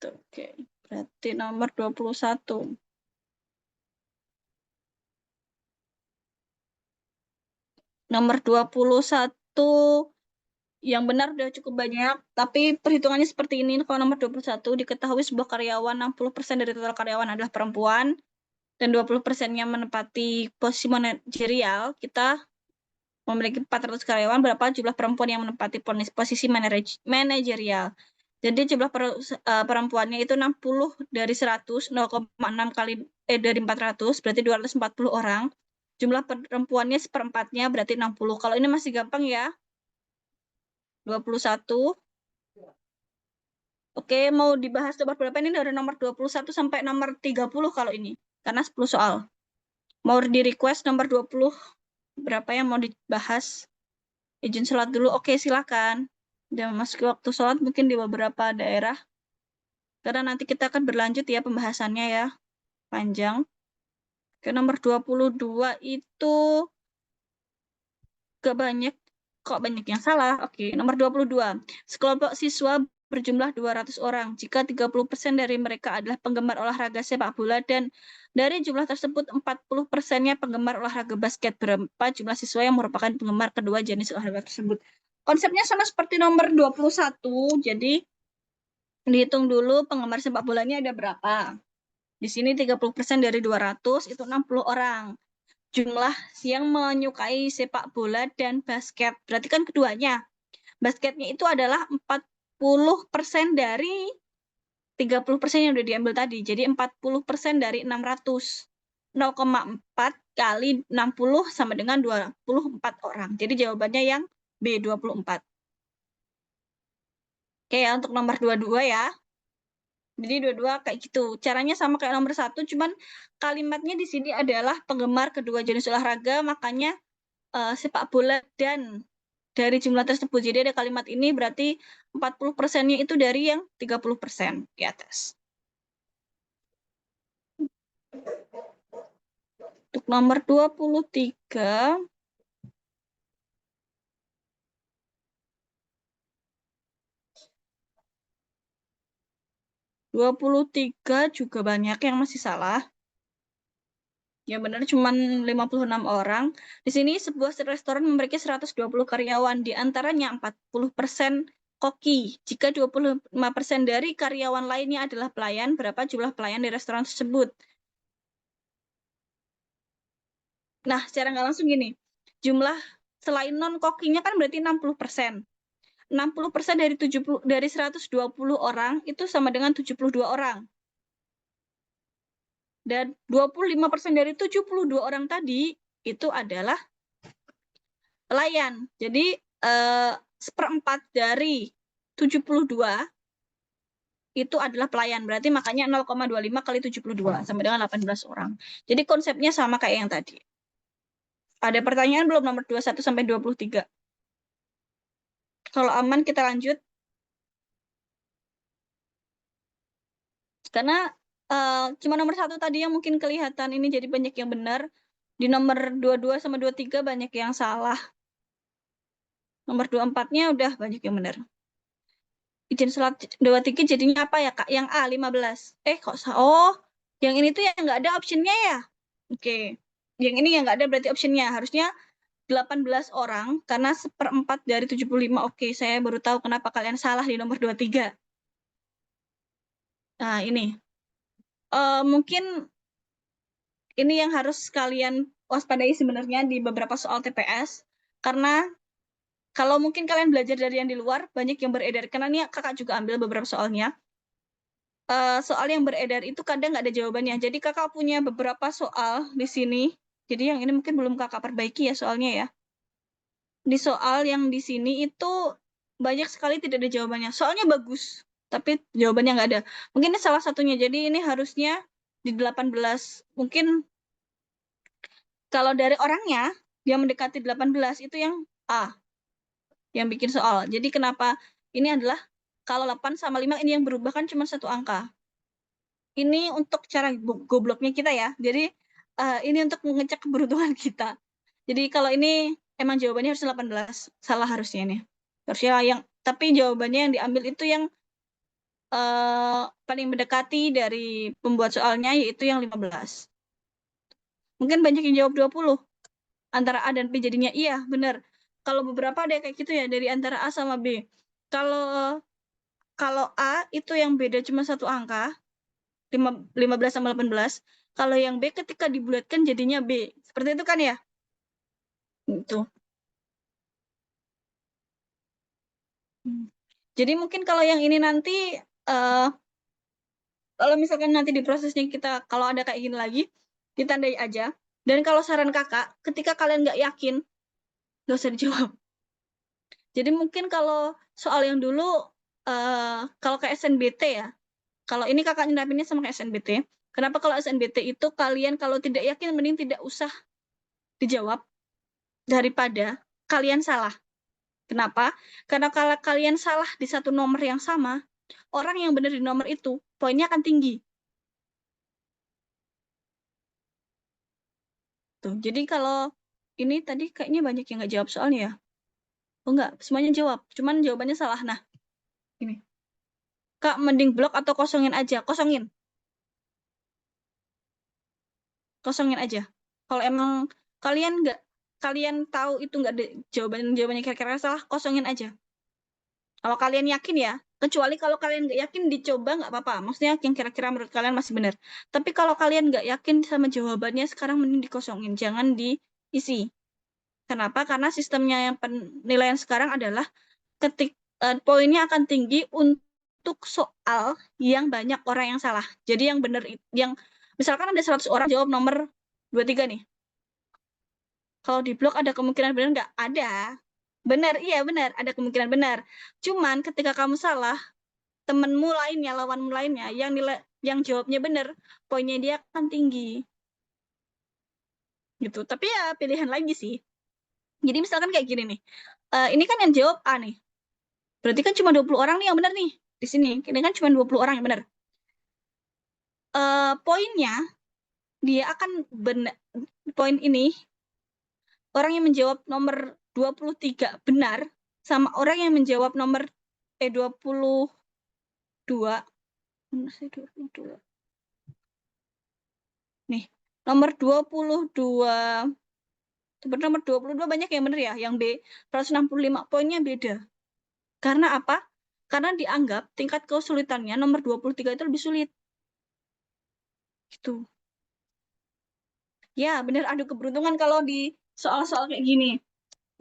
Oke, berarti nomor 21. Nomor 21 yang benar udah cukup banyak, tapi perhitungannya seperti ini. Kalau nomor 21 diketahui sebuah karyawan 60% dari total karyawan adalah perempuan dan 20%-nya menempati posisi manajerial. Kita memiliki 400 karyawan, berapa jumlah perempuan yang menempati posisi manajerial. Jadi jumlah perempuannya itu 60 dari 100, 0,6 kali dari 400, berarti 240 orang. Jumlah perempuannya seperempatnya, berarti 60. Kalau ini masih gampang ya. 21. Oke, mau dibahas nomor berapa ini? Dari nomor 21 sampai nomor 30 kalau ini. Karena 10 soal. Mau di-request nomor 20 berapa yang mau dibahas? Izin sholat dulu. Oke, silakan. Udah masuk waktu sholat mungkin di beberapa daerah. Karena nanti kita akan berlanjut ya pembahasannya ya. Panjang. Ke nomor 22 itu kok banyak yang salah. Oke, nomor 22. Sekelompok siswa berjumlah 200 orang. Jika 30% dari mereka adalah penggemar olahraga sepak bola dan dari jumlah tersebut 40%-nya penggemar olahraga basket. Berapa jumlah siswa yang merupakan penggemar kedua jenis olahraga tersebut? Konsepnya sama seperti nomor 21. Jadi dihitung dulu penggemar sepak bolanya ada berapa. Di sini 30% dari 200 itu 60 orang. Jumlah yang menyukai sepak bola dan basket. Berarti kan keduanya. Basketnya itu adalah 40% dari 30% yang udah diambil tadi. Jadi 40% dari 600. 0,4 kali 60 sama dengan 24 orang. Jadi jawabannya yang B, 24. Oke ya, untuk nomor 22 ya. Jadi dua-dua kayak gitu. Caranya sama kayak nomor 1, cuman kalimatnya di sini adalah penggemar kedua jenis olahraga, makanya sepak bola dan dari jumlah tersebut. Jadi ada kalimat ini berarti 40%-nya itu dari yang 30% di atas. Untuk nomor 23, juga banyak yang masih salah. Ya benar cuma 56 orang. Di sini sebuah restoran memiliki 120 karyawan, di antaranya 40% koki. Jika 25% dari karyawan lainnya adalah pelayan, berapa jumlah pelayan di restoran tersebut? Nah, secara nggak langsung gini, jumlah selain non-kokinya kan berarti 60%. 60% dari 120 orang itu sama dengan 72 orang. Dan 25% dari 72 orang tadi itu adalah pelayan. Jadi seperempat dari 72 itu adalah pelayan. Berarti makanya 0,25 kali 72 sama dengan 18 orang. Jadi konsepnya sama kayak yang tadi. Ada pertanyaan belum nomor 21 sampai 23? Kalau aman kita lanjut. Karena cuma nomor 1 tadi yang mungkin kelihatan ini jadi banyak yang benar. Di nomor 22 sama 23 banyak yang salah. Nomor 24-nya udah banyak yang benar. Izin sholat 23 jadinya apa ya, Kak? Yang A, 15. Kok oh, yang ini tuh yang nggak ada optionnya ya? Oke. Yang ini yang nggak ada berarti optionnya. Harusnya 18 orang, karena seperempat dari 75. Oke, saya baru tahu kenapa kalian salah di nomor 23. Nah, ini. Mungkin ini yang harus kalian waspadai sebenarnya di beberapa soal TPS. Karena kalau mungkin kalian belajar dari yang di luar, banyak yang beredar. Karena ini kakak juga ambil beberapa soalnya. soal yang beredar itu kadang nggak ada jawabannya. Jadi kakak punya beberapa soal di sini. Jadi yang ini mungkin belum kakak perbaiki ya soalnya ya. Di soal yang di sini itu banyak sekali tidak ada jawabannya. Soalnya bagus, tapi jawabannya nggak ada. Mungkin ini salah satunya. Jadi ini harusnya di 18. Mungkin kalau dari orangnya, dia mendekati 18 itu yang A, yang bikin soal. Jadi kenapa ini adalah kalau 8 sama 5 ini yang berubah kan cuma satu angka. Ini untuk cara gobloknya kita ya. Jadi ini untuk mengecek keberuntungan kita. Jadi kalau ini emang jawabannya harus 18. Salah harusnya ini. Harusnya yang tapi jawabannya yang diambil itu yang paling mendekati dari pembuat soalnya yaitu yang 15. Mungkin banyak yang jawab 20. Antara A dan B jadinya iya, benar. Kalau beberapa ada kayak gitu ya dari antara A sama B. Kalau A itu yang beda cuma satu angka, 15 sama 18. Kalau yang B ketika dibulatkan jadinya B. Seperti itu kan ya? Itu. Jadi mungkin kalau yang ini nanti kalau misalkan nanti di prosesnya kita kalau ada kayak gini lagi, ditandai aja. Dan kalau saran kakak, ketika kalian nggak yakin, nggak usah dijawab. Jadi mungkin kalau soal yang dulu, kalau ke SNBT ya, kalau ini kakak nyerapinnya sama ke SNBT, kenapa kalau SNBT itu kalian kalau tidak yakin mending tidak usah dijawab daripada kalian salah. Kenapa? Karena kalau kalian salah di satu nomor yang sama, orang yang benar di nomor itu poinnya akan tinggi. Tuh, jadi kalau ini tadi kayaknya banyak yang nggak jawab soalnya ya. Oh enggak, semuanya jawab. Cuman jawabannya salah. Nah, ini. Kak, mending blok atau kosongin aja? Kosongin. Kosongin aja. Kalau emang kalian tahu itu nggak ada jawabannya kira-kira salah, kosongin aja. Kalau kalian yakin ya, kecuali kalau kalian nggak yakin dicoba nggak apa-apa. Maksudnya yang kira-kira menurut kalian masih benar. Tapi kalau kalian nggak yakin sama jawabannya, sekarang mending dikosongin, jangan diisi. Kenapa? Karena sistemnya yang penilaian sekarang adalah poinnya akan tinggi untuk soal yang banyak orang yang salah. Jadi yang benar, yang misalkan ada 100 orang jawab nomor 23 nih. Kalau di blok ada kemungkinan benar nggak? Ada. Benar, iya benar. Ada kemungkinan benar. Cuman ketika kamu salah, temenmu lainnya, lawanmu lainnya, yang jawabnya benar, poinnya dia akan tinggi. Gitu. Tapi ya pilihan lagi sih. Jadi misalkan kayak gini nih. Ini kan yang jawab A nih. Berarti kan cuma 20 orang nih yang benar nih. Di sini. Ini kan cuma 20 orang yang benar. Poinnya, dia akan poin ini, orang yang menjawab nomor 23 benar, sama orang yang menjawab nomor 22. Nih, nomor 22. Sebenarnya nomor 22 banyak yang benar ya, yang B 165 poinnya beda. Karena apa? Karena dianggap tingkat kesulitannya nomor 23 itu lebih sulit. Gitu. Ya, benar adu keberuntungan kalau di soal-soal kayak gini.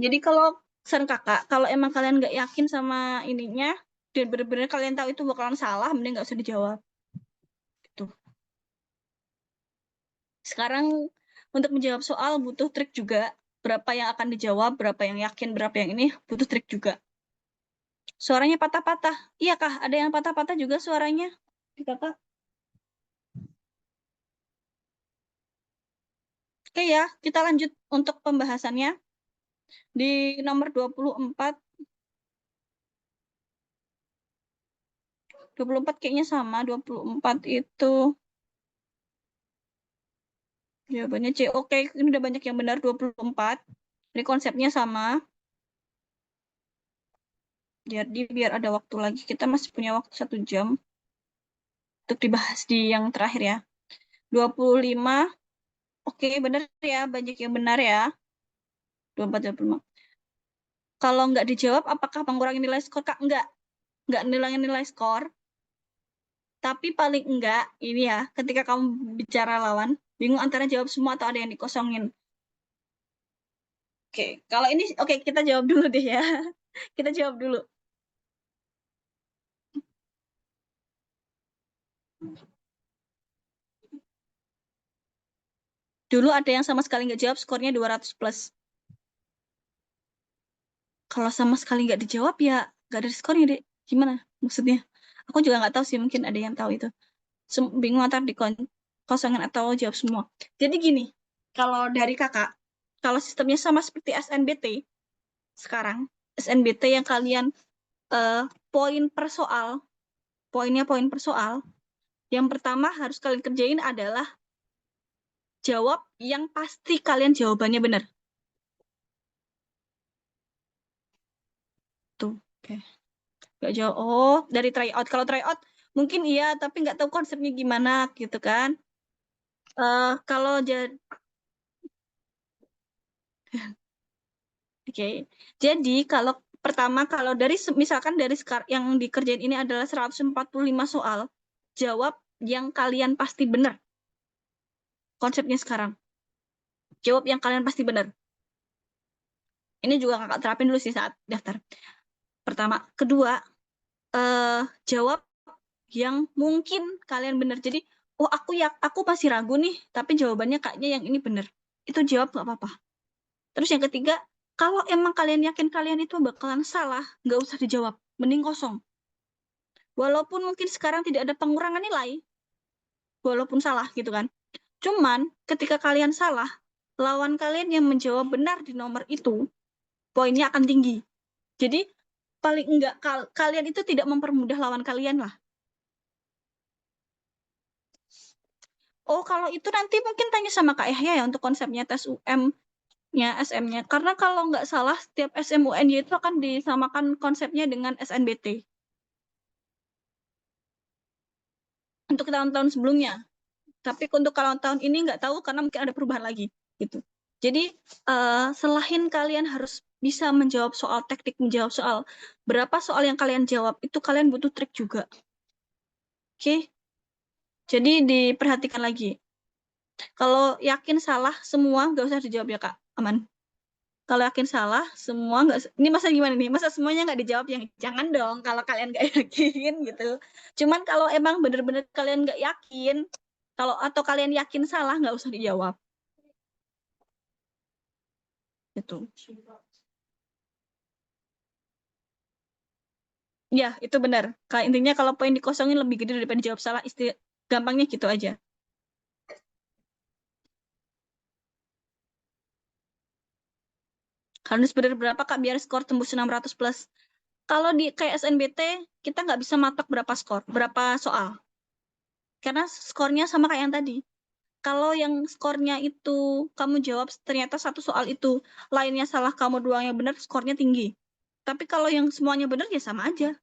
Jadi kalau saran kakak, kalau emang kalian nggak yakin sama ininya, dan benar-benar kalian tahu itu bakalan salah, mending nggak usah dijawab. Gitu. Sekarang untuk menjawab soal butuh trik juga. Berapa yang akan dijawab, berapa yang yakin, berapa yang ini, butuh trik juga. Suaranya patah-patah. Iya kah? Ada yang patah-patah juga suaranya? Di kakak? Oke ya, kita lanjut untuk pembahasannya. Di nomor 24, 24 kayaknya sama. 24 itu jawabannya C. Oke, ini udah banyak yang benar 24. Ini konsepnya sama. Jadi biar ada waktu lagi. Kita masih punya waktu 1 jam untuk dibahas di yang terakhir ya. 25. Oke, benar ya. Banyak yang benar ya. 24, 25. Kalau nggak dijawab, apakah mengurangi nilai skor? Kak, nggak. Nggak nilangin nilai skor. Tapi paling enggak, ini ya, ketika kamu bicara lawan, bingung antara jawab semua atau ada yang dikosongin. Oke, kalau ini, oke, kita jawab dulu deh ya. Kita jawab dulu. Dulu ada yang sama sekali nggak jawab, skornya 200 plus. Kalau sama sekali nggak dijawab, ya nggak ada skornya, Dek. Gimana maksudnya? Aku juga nggak tahu sih, mungkin ada yang tahu itu. Bingung antara kosongan atau jawab semua. Jadi gini, kalau dari kakak, kalau sistemnya sama seperti SNBT, sekarang, SNBT yang kalian poin per soal, poinnya poin per soal, yang pertama harus kalian kerjain adalah jawab yang pasti kalian jawabannya benar. Tuh, oke. Gak jawab, oh dari tryout. Kalau tryout mungkin iya, tapi nggak tahu konsepnya gimana gitu kan. Kalau jadi, oke. Jadi kalau pertama, kalau dari misalkan dari yang dikerjain ini adalah 145 soal, jawab yang kalian pasti benar. Konsepnya sekarang. Jawab yang kalian pasti benar. Ini juga kakak terapin dulu sih saat daftar. Pertama, kedua, jawab yang mungkin kalian benar. Jadi, oh aku masih ragu nih, tapi jawabannya kayaknya yang ini benar. Itu jawab nggak apa-apa. Terus yang ketiga, kalau emang kalian yakin kalian itu bakalan salah, nggak usah dijawab. Mending kosong. Walaupun mungkin sekarang tidak ada pengurangan nilai, walaupun salah gitu kan. Cuman ketika kalian salah, lawan kalian yang menjawab benar di nomor itu, poinnya akan tinggi. Jadi paling enggak kalian itu tidak mempermudah lawan kalian lah. Oh, kalau itu nanti mungkin tanya sama Kak Yahya ya untuk konsepnya tes UM-nya, SM-nya. Karena kalau nggak salah, setiap SMUNY itu akan disamakan konsepnya dengan SNBT. Untuk tahun-tahun sebelumnya. Tapi untuk kalau tahun ini nggak tahu karena mungkin ada perubahan lagi. Gitu. Jadi, selain kalian harus bisa menjawab soal teknik, menjawab soal berapa soal yang kalian jawab, itu kalian butuh trik juga. Oke? Jadi diperhatikan lagi. Kalau yakin salah semua, nggak usah dijawab ya Kak. Aman. Kalau yakin salah semua nggak, ini masa gimana nih, masa semuanya nggak dijawab, yang jangan dong kalau kalian nggak yakin gitu. Cuman kalau emang bener-bener kalian nggak yakin, kalau atau kalian yakin salah, nggak usah dijawab gitu. Ya itu benar, kayak intinya kalau poin dikosongin lebih gede daripada jawab salah, gampangnya gitu aja. Harus benar berapa Kak biar skor tembus 600 plus? Kalau di kayak SNBT, kita nggak bisa matok berapa skor, berapa soal. Karena skornya sama kayak yang tadi. Kalau yang skornya itu kamu jawab ternyata satu soal itu, lainnya salah, kamu doang yang benar, skornya tinggi. Tapi kalau yang semuanya benar ya sama aja.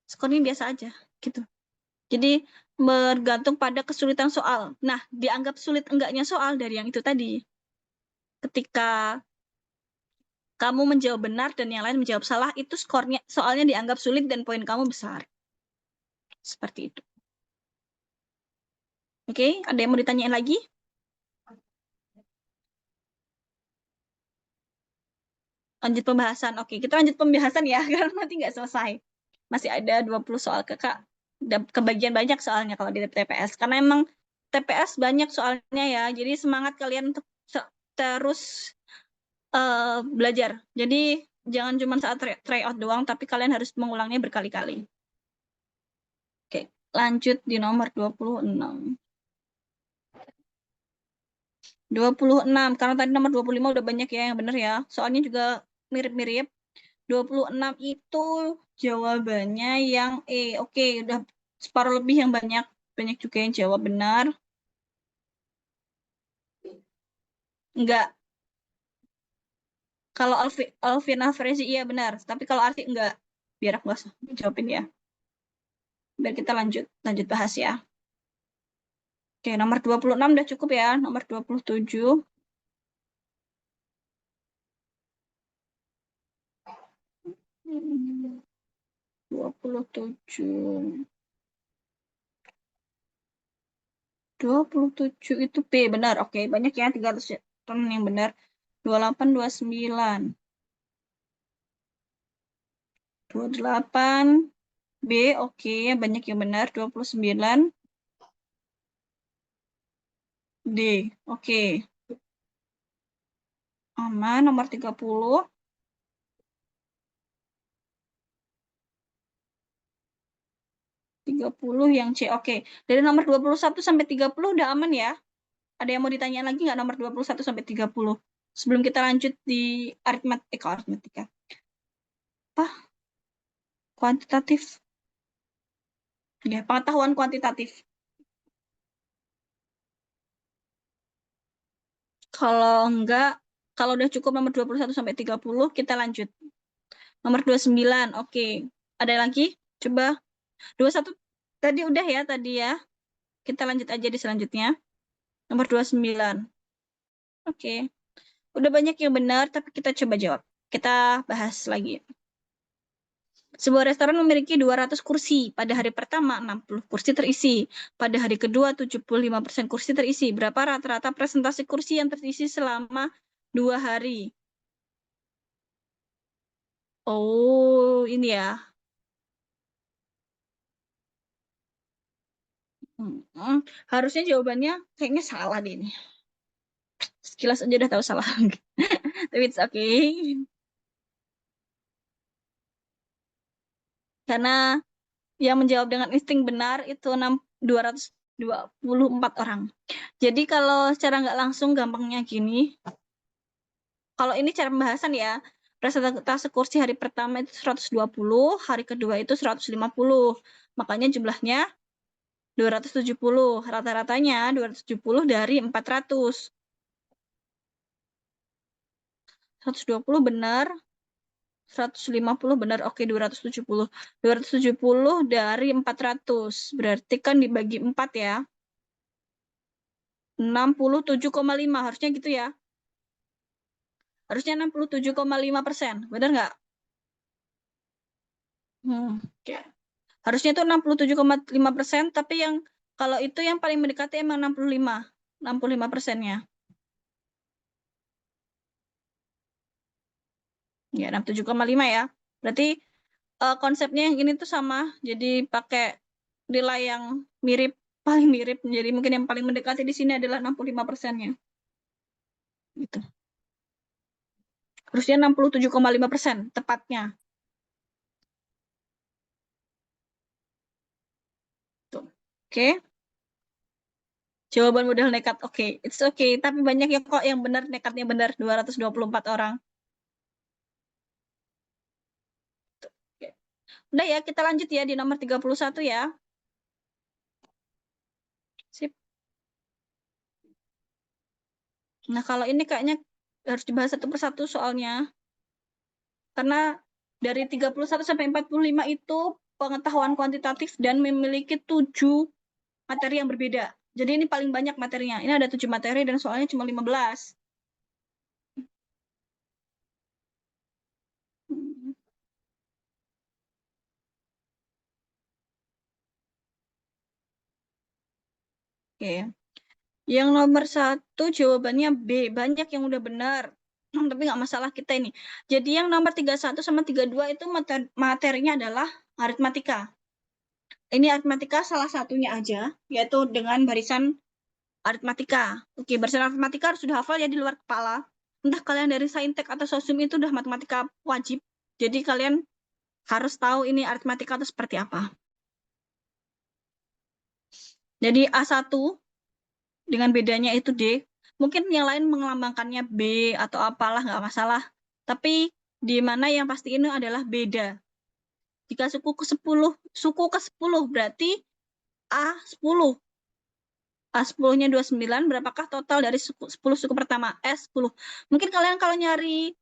Skornya biasa aja gitu. Jadi bergantung pada kesulitan soal. Nah, dianggap sulit enggaknya soal dari yang itu tadi. Ketika kamu menjawab benar dan yang lain menjawab salah, itu skornya soalnya dianggap sulit dan poin kamu besar. Seperti itu. Oke, ada yang mau ditanyain lagi? Lanjut pembahasan. Oke, kita lanjut pembahasan ya, karena nanti nggak selesai. Masih ada 20 soal Kak. Kebagian banyak soalnya kalau di TPS. Karena emang TPS banyak soalnya ya, jadi semangat kalian untuk terus belajar. Jadi jangan cuma saat tryout doang, tapi kalian harus mengulangnya berkali-kali. Oke, lanjut di nomor 26. 26, karena tadi nomor 25 udah banyak ya yang benar ya. Soalnya juga mirip-mirip. 26 itu jawabannya yang E. Oke, udah separuh lebih yang banyak. Banyak juga yang jawab benar. Enggak. Kalau Alvin Alfrezi iya benar. Tapi kalau Arti enggak. Biar aku nggak jawabin ya. Biar kita lanjut bahas ya. Oke, nomor 26 udah cukup ya. Nomor 27. 27. 27 itu B, benar. Oke, banyak ya 300 ton yang benar. 28, 29. 28 B, oke, banyak yang benar. 29. D. Oke. Aman, nomor 30. 30 yang C. Oke. Dari nomor 21 sampai 30 udah aman ya? Ada yang mau ditanya lagi nggak nomor 21 sampai 30? Sebelum kita lanjut di aritmatika. Apa? Kuantitatif. Ya, pengetahuan kuantitatif. Kalau enggak, kalau udah cukup nomor 21 sampai 30, kita lanjut. Nomor 29, oke. Ada lagi? Coba. 21 tadi udah ya, tadi ya. Kita lanjut aja di selanjutnya. Nomor 29. Oke. Udah banyak yang benar, tapi kita coba jawab. Kita bahas lagi. Sebuah restoran memiliki 200 kursi. Pada hari pertama, 60 kursi terisi. Pada hari kedua, 75% kursi terisi. Berapa rata-rata presentasi kursi yang terisi selama 2 hari? Oh, ini ya. Harusnya jawabannya kayaknya salah deh ini. Sekilas aja udah tahu salah. Tapi it's okay. Karena yang menjawab dengan insting benar itu 224 orang. Jadi kalau secara nggak langsung gampangnya gini, kalau ini cara pembahasan ya, presentase kursi hari pertama itu 120, hari kedua itu 150. Makanya jumlahnya 270. Rata-ratanya 270 dari 400. 120 benar, 150 benar, oke 270. 270 dari 400, berarti kan dibagi 4 ya. 67,5, harusnya gitu ya. Harusnya 67,5%, benar nggak? Oke. Harusnya itu 67,5%, tapi yang kalau itu yang paling mendekati emang 65%-nya. Ya, 67,5 ya. Berarti konsepnya yang ini tuh sama, jadi pakai nilai yang mirip, paling mirip. Jadi mungkin yang paling mendekati di sini adalah 65%-nya. Gitu. Harusnya 67,5% tepatnya. Tuh. Oke. Jawaban modal nekat. Oke, it's okay. Tapi banyak yang kok yang benar, nekatnya benar 224 orang. Oke. Udah ya, kita lanjut ya di nomor 31 ya. Sip. Nah, kalau ini kayaknya harus dibahas satu persatu soalnya. Karena dari 31 sampai 45 itu pengetahuan kuantitatif dan memiliki 7 materi yang berbeda. Jadi ini paling banyak materinya. Ini ada 7 materi dan soalnya cuma 15. Oke. Yang nomor 1 jawabannya B. Banyak yang udah benar. Tapi nggak masalah kita ini. Jadi yang nomor 31 sama 32 itu materinya adalah aritmatika. Ini aritmatika salah satunya aja, yaitu dengan barisan aritmatika. Oke, barisan aritmatika harus sudah hafal ya di luar kepala. Entah kalian dari saintek atau sosum itu udah matematika wajib. Jadi kalian harus tahu ini aritmatika itu seperti apa. Jadi A1 dengan bedanya itu D. Mungkin yang lain mengelambangkannya B atau apalah, nggak masalah. Tapi di mana yang pasti ini adalah beda. Jika suku ke 10 berarti A10. A10-nya 29, berapakah total dari 10 suku pertama? S10. Mungkin kalian kalau nyari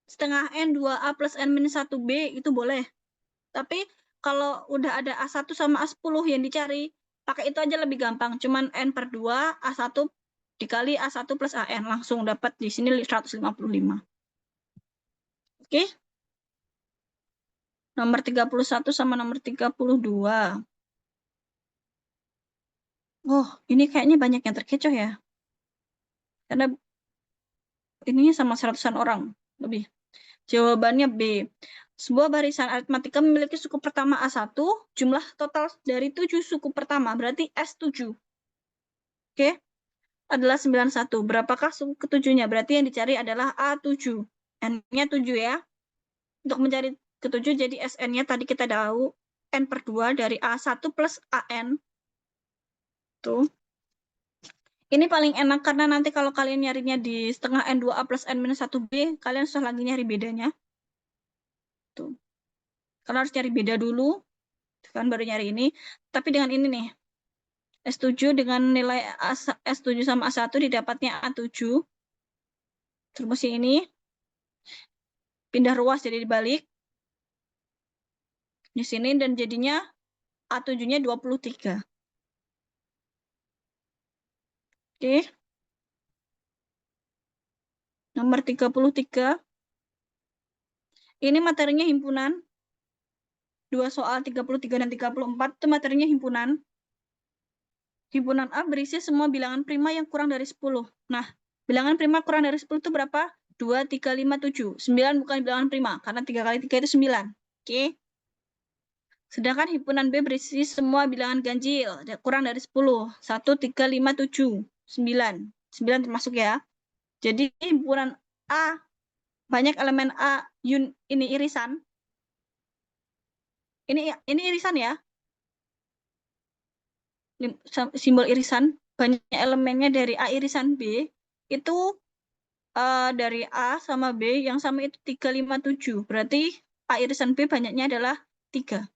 setengah N, 2A plus N minus 1B itu boleh. Tapi kalau udah ada A1 sama A10 yang dicari, pakai itu aja lebih gampang. Cuman N per 2, A1 dikali A1 plus AN. Langsung dapat di sini 155. Oke? Nomor 31 sama nomor 32. Oh, ini kayaknya banyak yang terkecoh ya. Karena ininya sama 100-an orang lebih. Jawabannya B. Sebuah barisan aritmatika memiliki suku pertama A1, jumlah total dari 7 suku pertama, berarti S7. Oke, adalah 91. Berapakah suku ketujuhnya? Berarti yang dicari adalah A7. N-nya 7 ya. Untuk mencari ketujuh, jadi SN-nya tadi kita tahu N/2 dari A1 plus AN. Tuh. Ini paling enak karena nanti kalau kalian nyarinya di setengah N2A plus N-1B, kalian susah lagi nyari bedanya. Tuh. Kalian harus nyari beda dulu, kan baru nyari ini. Tapi dengan ini nih, S7 dengan nilai S7 sama A1 didapatnya A7. Terus ini pindah ruas jadi dibalik. Di sini dan jadinya A7-nya 23. Oke. Nomor 33. Ini materinya himpunan. 2 soal 33 dan 34 itu materinya himpunan. Himpunan A berisi semua bilangan prima yang kurang dari 10. Nah, bilangan prima kurang dari 10 itu berapa? 2, 3, 5, 7. 9 bukan bilangan prima, karena 3 kali 3 itu 9. Oke. Sedangkan himpunan B berisi semua bilangan ganjil, kurang dari 10. 1, 3, 5, 7. 9. 9 termasuk ya. Jadi himpunan A, banyak elemen A, ini irisan. Ini irisan ya. Simbol irisan, banyak elemennya dari A irisan B, itu dari A sama B yang sama itu 3, 5, 7. Berarti A irisan B banyaknya adalah 3.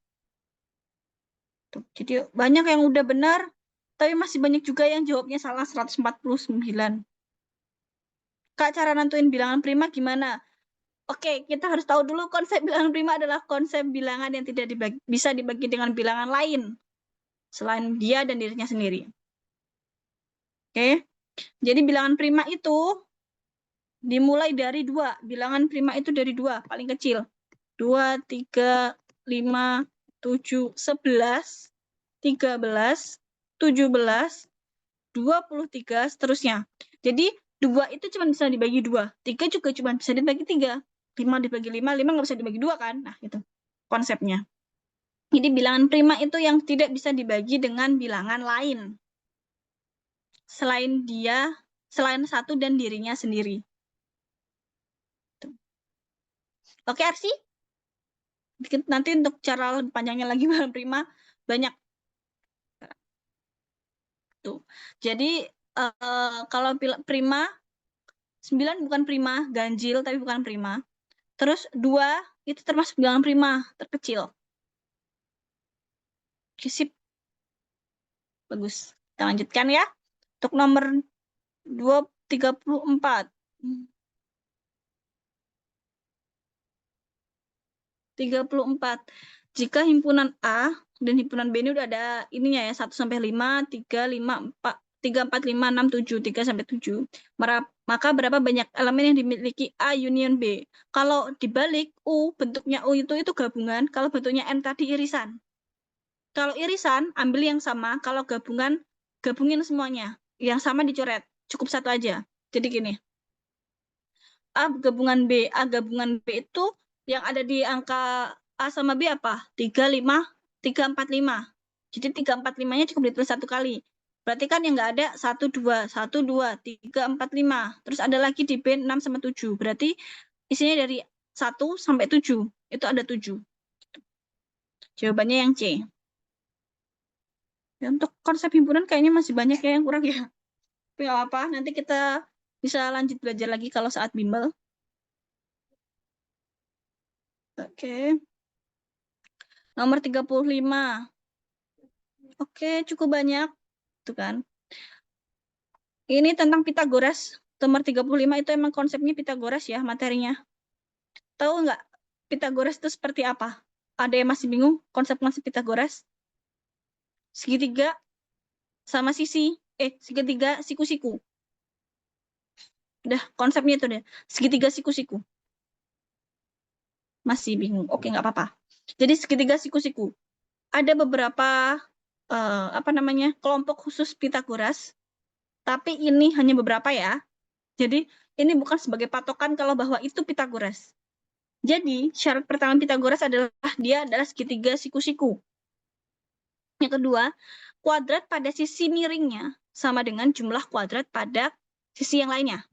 Tuh, jadi banyak yang udah benar, tapi masih banyak juga yang jawabnya salah 149. Kak, cara nentuin bilangan prima gimana? Oke, kita harus tahu dulu konsep bilangan prima adalah konsep bilangan yang tidak bisa dibagi dengan bilangan lain selain dia dan dirinya sendiri. Oke, jadi bilangan prima itu dimulai dari 2. Bilangan prima itu dari 2, paling kecil. 2, 3, 5, 7, 11, 13, 17, 23, seterusnya. Jadi 2 itu cuma bisa dibagi 2. 3 juga cuma bisa dibagi 3. 5 dibagi 5, 5 nggak bisa dibagi 2 kan? Nah, itu konsepnya. Jadi bilangan prima itu yang tidak bisa dibagi dengan bilangan lain. Selain satu dan dirinya sendiri. Oke, Arsi? Nanti untuk cara lebih panjangnya lagi bilangan prima, banyak. Tuh. Jadi, kalau prima, 9 bukan prima, ganjil tapi bukan prima. Terus 2 itu termasuk bilangan prima, terkecil. Oke, sip. Bagus. Kita lanjutkan ya. Untuk nomor 34. 34. Jika himpunan A dan himpunan B ini udah ada ininya ya, 1 sampai 5, 3, 5, 4, 3, 4, 5, 6, 7, 3 sampai 7. Maka berapa banyak elemen yang dimiliki A union B? Kalau dibalik U, bentuknya U itu gabungan, kalau bentuknya N tadi irisan. Kalau irisan, ambil yang sama, kalau gabungan, gabungin semuanya. Yang sama dicoret, cukup satu aja. Jadi gini, A gabungan B. A gabungan B itu yang ada di angka A sama B apa? 3, 5, 3, 4, 5. Jadi 3, 4, 5-nya cukup ditulis satu kali. Berarti kan yang nggak ada 1, 2, 1, 2, 3, 4, 5. Terus ada lagi di B 6 sama 7. Berarti isinya dari 1 sampai 7. Itu ada 7. Jawabannya yang C. Ya, untuk konsep himpunan kayaknya masih banyak ya yang kurang ya. Tapi nggak apa-apa, nanti kita bisa lanjut belajar lagi kalau saat bimbel. Oke. Nomor 35. Oke, cukup banyak. Tuh kan. Ini tentang Pitagoras. Nomor 35 itu emang konsepnya Pitagoras ya, materinya. Tahu nggak Pitagoras itu seperti apa? Ada yang masih bingung konsep-konsep Pitagoras? Segitiga sama segitiga siku-siku. Udah, konsepnya itu deh. Segitiga siku-siku. Masih bingung. Oke, nggak apa-apa. Jadi segitiga siku-siku. Ada beberapa kelompok khusus Pitagoras, tapi ini hanya beberapa ya. Jadi ini bukan sebagai patokan kalau bahwa itu Pitagoras. Jadi syarat pertama Pitagoras adalah dia adalah segitiga siku-siku. Yang kedua, kuadrat pada sisi miringnya sama dengan jumlah kuadrat pada sisi yang lainnya.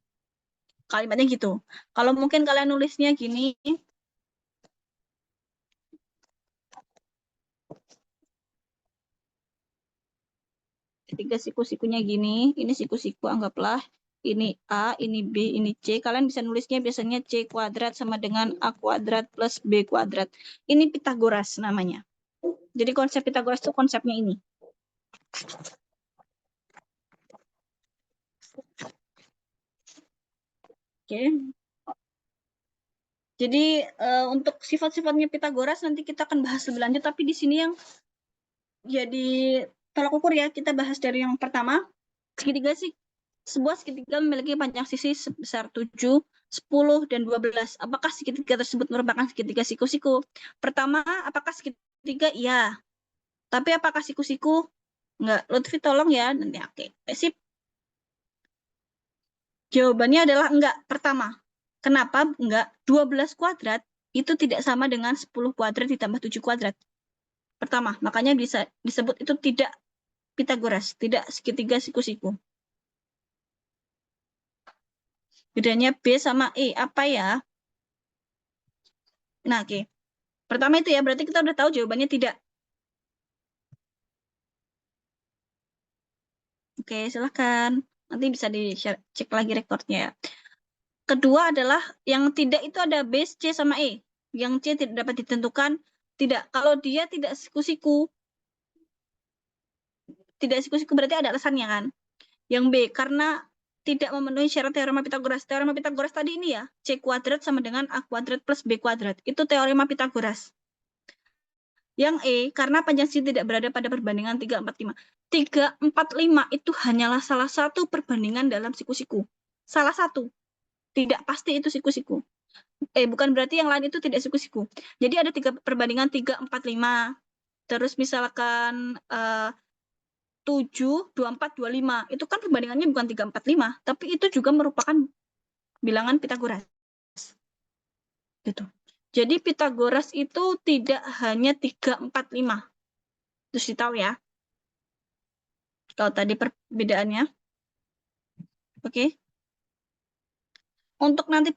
Kalimatnya gitu. Kalau mungkin kalian nulisnya gini, ketiga siku-sikunya gini, ini siku-siku anggaplah ini A, ini B, ini C. Kalian bisa nulisnya biasanya C kuadrat sama dengan A kuadrat plus B kuadrat. Ini Pitagoras namanya. Jadi konsep Pitagoras itu konsepnya ini. Oke. Jadi untuk sifat-sifatnya Pitagoras nanti kita akan bahas lebih lanjut, tapi di sini yang jadi tolak ukur ya, kita bahas dari yang pertama. Segitiga sih, sebuah segitiga memiliki panjang sisi sebesar 7, 10, dan 12. Apakah segitiga tersebut merupakan segitiga siku-siku? Pertama, apakah segitiga? Iya. Tapi apakah siku-siku? Enggak. Lutfi tolong ya. Nanti oke. Sip. Jawabannya adalah enggak. Pertama, kenapa enggak? 12 kuadrat itu tidak sama dengan 10 kuadrat ditambah 7 kuadrat. Pertama, makanya bisa disebut itu tidak Pitagoras, tidak segitiga siku-siku. Bedanya B sama E, apa ya? Nah, oke. Pertama itu ya, berarti kita udah tahu jawabannya tidak. Oke, silahkan. Nanti bisa dicek lagi rekornya ya. Kedua adalah yang tidak itu ada base C sama E. Yang C tidak dapat ditentukan. Tidak. Kalau dia tidak siku-siku, tidak siku-siku berarti ada alasannya kan. Yang B, karena tidak memenuhi syarat teorema Pitagoras. Teorema Pitagoras tadi ini ya, C kuadrat sama dengan A kuadrat plus B kuadrat. Itu teorema Pitagoras. Yang E, karena panjang sisi tidak berada pada perbandingan 345. 345 itu hanyalah salah satu perbandingan dalam siku-siku. Salah satu. Tidak pasti itu siku-siku. Bukan berarti yang lain itu tidak siku-siku. Jadi ada perbandingan 345. Terus misalkan 7, 24, 25. Itu kan perbandingannya bukan 345, tapi itu juga merupakan bilangan Pitagoras. Gitu. Jadi Pitagoras itu tidak hanya 345. Terus ditahu ya. Kalau tadi perbedaannya. Oke. Untuk nanti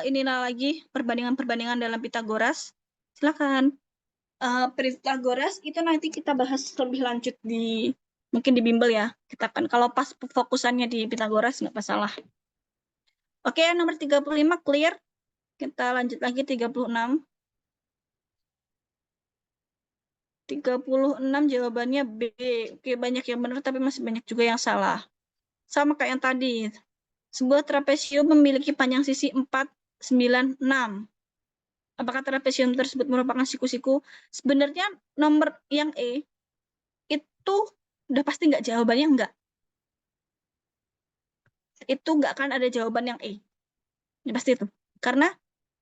inilah lagi perbandingan-perbandingan dalam Pitagoras. Silakan. Pitagoras itu nanti kita bahas lebih lanjut di mungkin di bimbel ya. Kita kan kalau pas fokusannya di Pitagoras nggak masalah. Oke, nomor 35 clear. Kita lanjut lagi 36. 36 jawabannya B. Oke, banyak yang benar tapi masih banyak juga yang salah. Sama kayak yang tadi. Sebuah trapesium memiliki panjang sisi 4, 9, 6. Apakah trapesium tersebut merupakan siku-siku? Sebenarnya nomor yang E itu udah pasti nggak, jawabannya enggak. Itu nggak akan ada jawaban yang E. Ini pasti itu. Karena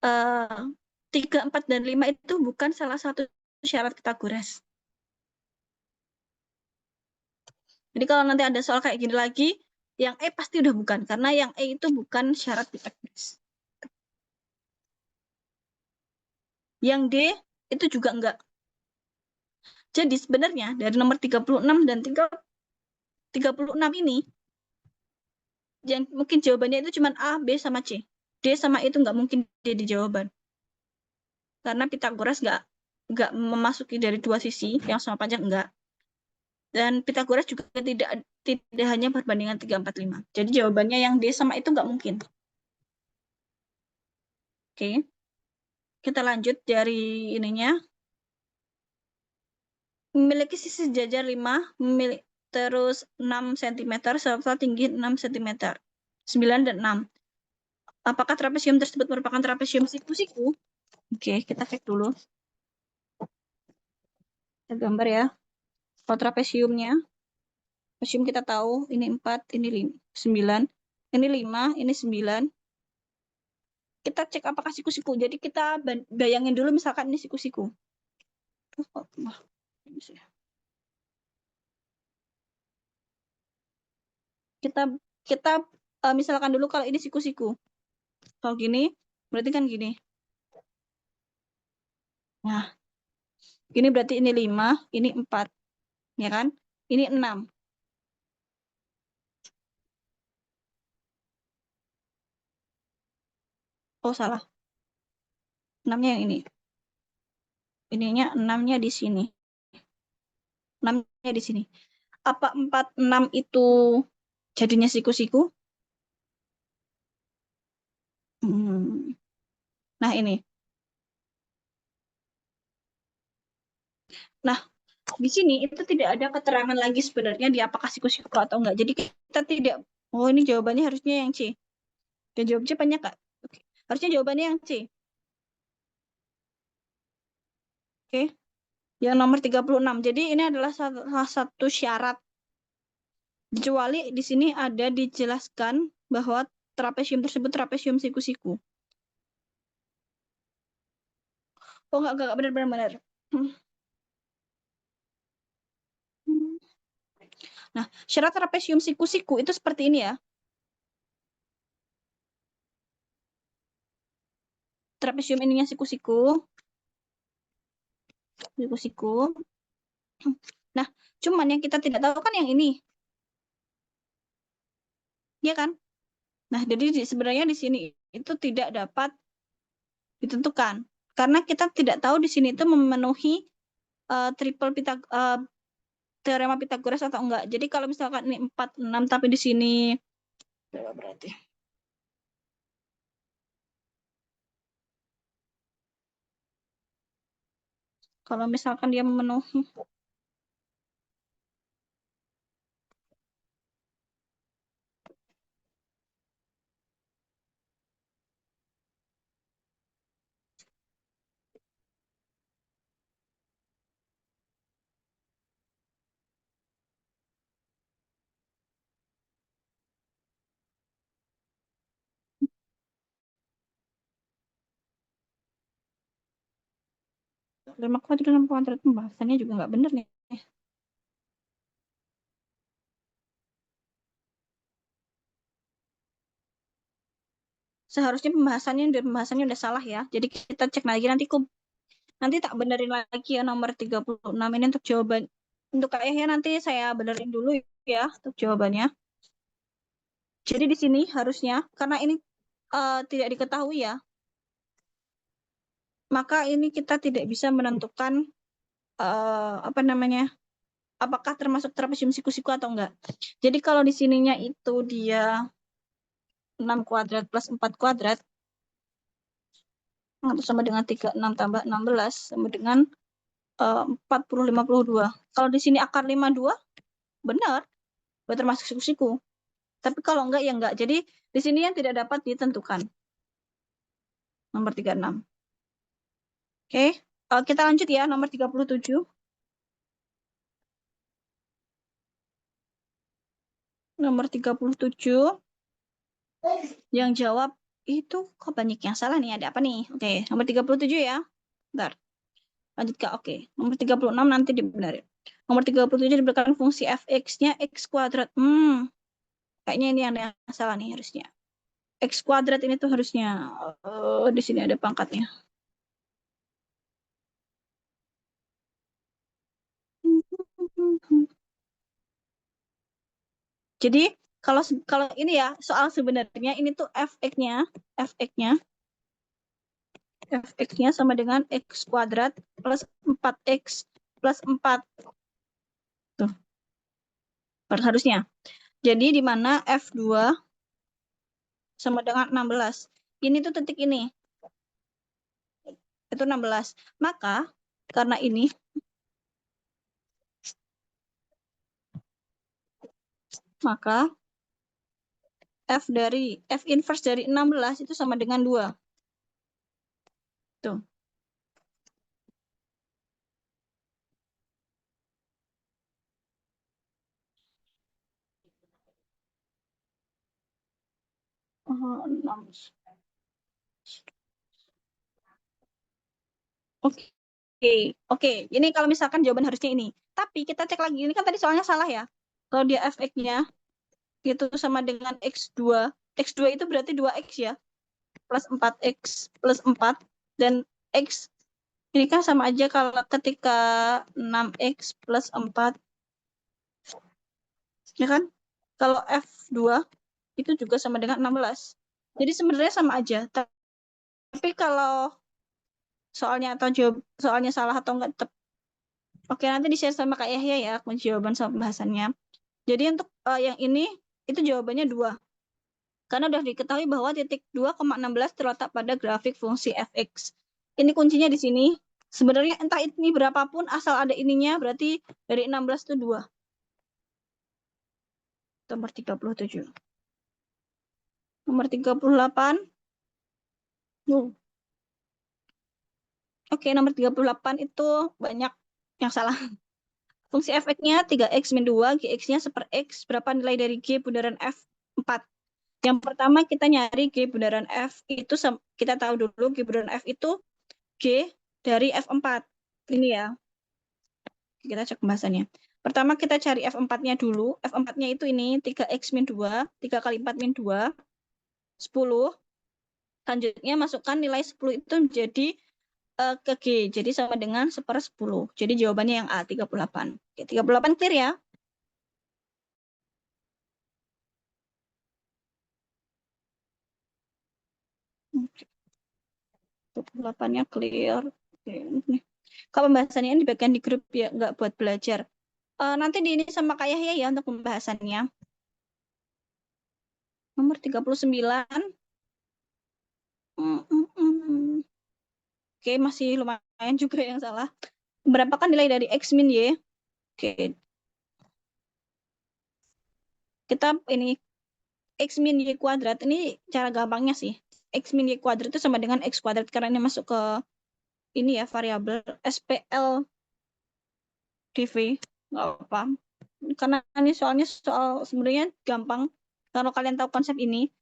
3, 4, dan 5 itu bukan salah satu syarat Pitagoras. Jadi kalau nanti ada soal kayak gini lagi, yang E pasti udah bukan. Karena yang E itu bukan syarat Pitagoras. Yang D itu juga enggak. Jadi sebenarnya dari nomor 36 dan 36 ini, yang mungkin jawabannya itu cuma A, B, sama C. D sama E itu nggak mungkin jadi jawaban. Karena Pitagoras nggak memasuki dari dua sisi yang sama panjang, enggak. Dan Pitagoras juga tidak hanya perbandingan 3, 4, 5. Jadi jawabannya yang D sama itu nggak mungkin. Oke. Kita lanjut dari ininya. Memiliki sisi sejajar 5, terus 6 cm, serta tinggi 6 cm. 9 dan 6. Apakah trapesium tersebut merupakan trapesium siku-siku? Oke, kita cek dulu. Kita gambar ya. Kalau trapesiumnya, trapesium kita tahu ini 4, ini 9, ini 5, ini 9. Kita cek apakah siku-siku. Jadi kita bayangin dulu misalkan ini siku-siku. Kita misalkan dulu kalau ini siku-siku. Kalau gini, berarti kan gini. Nah, ini berarti ini 5, ini 4. Ya kan? Ini 6. Oh, salah. 6-nya yang ini. Ininya 6-nya di sini. 6-nya di sini. Apa 46 itu jadinya siku-siku? Hmm. Nah, ini. Nah, di sini itu tidak ada keterangan lagi sebenarnya di apakah siku-siku atau enggak. Jadi kita tidak, oh ini jawabannya harusnya yang C. Dan jawab C banyak, Kak. Oke. Harusnya jawabannya yang C. Oke. Yang nomor 36. Jadi ini adalah salah satu syarat. Kecuali di sini ada dijelaskan bahwa trapesium tersebut trapesium siku-siku. Oh, enggak, benar, benar, benar. Nah, syarat trapesium siku-siku itu seperti ini ya. Trapesium ininya siku-siku. Siku-siku. Nah, cuman yang kita tidak tahu kan yang ini. Ya kan? Nah, jadi sebenarnya di sini itu tidak dapat ditentukan. Karena kita tidak tahu di sini itu memenuhi triple teorema Pitagoras atau enggak. Jadi kalau misalkan ini 4, 6, tapi di sini berapa berarti? Kalau misalkan dia memenuhi 5 kuadrat, 6 kuadrat, pembahasannya juga nggak benar nih. Seharusnya pembahasannya udah salah ya. Jadi kita cek lagi nanti tak benerin lagi ya nomor 36 ini untuk jawaban. Untuk kayaknya nanti saya benerin dulu ya untuk jawabannya. Jadi di sini harusnya karena ini tidak diketahui ya, maka ini kita tidak bisa menentukan apa namanya, apakah termasuk trapesium siku-siku atau enggak. Jadi kalau di sininya itu dia 6 kuadrat plus 4 kuadrat, itu sama dengan 36 tambah 16 sama dengan 40, 52. Kalau di sini akar 52, benar, termasuk siku-siku. Tapi kalau enggak, ya enggak. Jadi di sini yang tidak dapat ditentukan. Nomor 36. Oke, kita lanjut ya, nomor 37. Nomor 37, yang jawab itu kok banyak yang salah nih, ada apa nih? Oke, nomor 37 ya. Bentar, lanjut Kak. Oke, nomor 36 nanti dibenarin. Nomor 37 diberikan fungsi fx-nya x kuadrat. Kayaknya ini yang salah nih harusnya. X kuadrat ini tuh harusnya di sini ada pangkatnya. Jadi kalau kalau ini ya soal sebenarnya ini tuh fx-nya fx-nya sama dengan x kuadrat plus 4x plus 4. Tuh, harusnya. Jadi di mana F2 sama dengan 16. Ini tuh titik ini. Itu 16. Maka karena ini maka F inverse dari 16 itu sama dengan 2. Tuh. Oke. Oke. Ini kalau misalkan jawaban harusnya ini. Tapi kita cek lagi. Ini kan tadi soalnya salah ya. Kalau dia fx-nya itu sama dengan x2. X2 itu berarti 2x ya. Plus 4x plus 4. Dan x ini kan sama aja kalau ketika 6x plus 4. Ya kan? Kalau F2 itu juga sama dengan 16. Jadi sebenarnya sama aja. Tapi kalau soalnya atau jawab soalnya salah atau enggak tetap oke, nanti di-share sama Kak Yahya ya kunci jawaban sama pembahasannya. Jadi untuk yang ini itu jawabannya 2. Karena sudah diketahui bahwa titik 2,16 terletak pada grafik fungsi fx. Ini kuncinya di sini. Sebenarnya entah ini berapapun asal ada ininya berarti dari 16 itu 2. Nomor 37. Nomor 38. Oke, nomor 38 itu banyak yang salah. Fungsi fx-nya 3x min 2, gx-nya 1/x. Berapa nilai dari g bundaran f? 4. Yang pertama kita nyari G bundaran F itu kita tahu dulu G bundaran F itu G dari F4. Ini ya. Kita cek pembahasannya. Pertama kita cari F4-nya dulu. F4-nya itu ini 3x min 2, 3 kali 4 min 2, 10. Selanjutnya masukkan nilai 10 itu menjadi ke G. Jadi sama dengan 1/10. Jadi jawabannya yang A, 38. Oke, 38 clear ya? Oke. 38-nya clear. Oke, ini. Kalau pembahasannya ini dibagikan di grup ya, nggak buat belajar. Nanti di ini sama Kak Yahya ya untuk pembahasannya. Nomor 39. Oke, masih lumayan juga yang salah. Berapakah nilai dari X min Y? Oke. Kita ini X min Y kuadrat, ini cara gampangnya sih. X min Y kuadrat itu sama dengan X kuadrat, karena ini masuk ke ini ya, variabel SPL DV. Nggak apa. Karena ini soalnya soal sebenarnya gampang. Kalau kalian tahu konsep ini,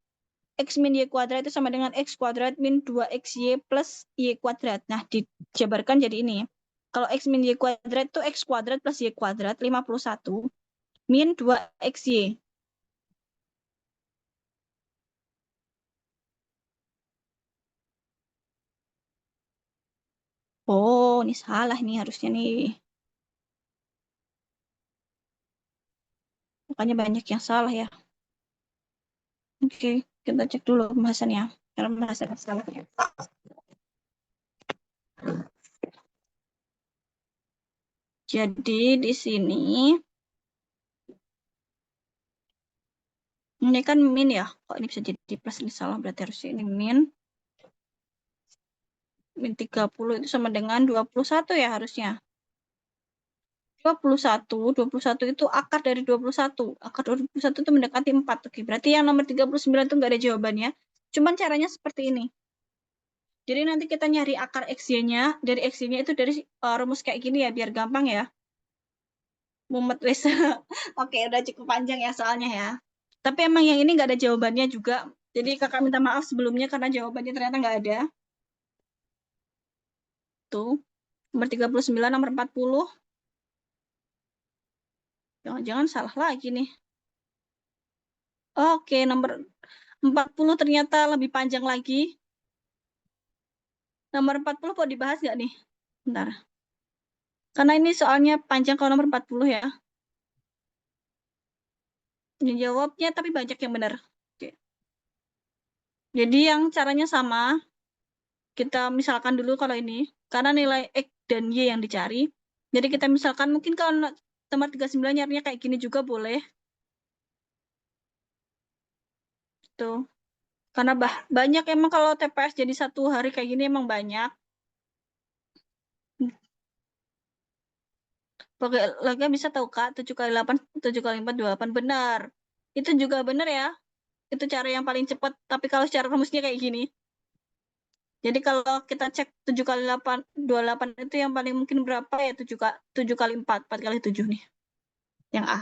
X min Y kuadrat itu sama dengan X kuadrat min 2XY plus Y kuadrat. Nah, dijabarkan jadi ini. Kalau X min Y kuadrat itu X kuadrat plus Y kuadrat 51 min 2XY. Oh, ini salah nih harusnya nih. Makanya banyak yang salah ya. Oke, kita cek dulu pembahasannya. Karena pembahasan salah ya. Jadi di sini ini kan min ya. Kok ini bisa jadi plus, ini salah, berarti harusnya ini min. Min 30 itu sama dengan 21 ya harusnya. 21 itu akar dari 21. Akar 21 itu mendekati 4. Oke, berarti yang nomor 39 itu nggak ada jawabannya. Cuman caranya seperti ini. Jadi nanti kita nyari akar XY-nya. Dari XY-nya itu dari rumus kayak gini ya, biar gampang ya. Mumet wes. Oke, udah cukup panjang ya soalnya ya. Tapi emang yang ini nggak ada jawabannya juga. Jadi kakak minta maaf sebelumnya karena jawabannya ternyata nggak ada. Tuh, nomor 39, nomor 40. Jangan-jangan salah lagi nih. Oke, nomor 40 ternyata lebih panjang lagi. Nomor 40 mau dibahas nggak nih? Bentar. Karena ini soalnya panjang kalau nomor 40 ya. Ini jawabnya tapi banyak yang benar. Oke. Jadi yang caranya sama. Kita misalkan dulu kalau ini. Karena nilai X dan Y yang dicari. Jadi kita misalkan mungkin kalau nomor 39 nyarinya kayak gini juga boleh. Tuh. Karena banyak emang kalau TPS jadi satu hari kayak gini emang banyak. Pakai lagi bisa tahu Kak, 7 kali 8, 7 kali 4, 28. Benar. Itu juga benar ya. Itu cara yang paling cepat. Tapi kalau secara rumusnya kayak gini. Jadi kalau kita cek 7 kali 8, 28 itu yang paling mungkin berapa ya? 7 kali 4, 4 kali 7 nih. Yang A.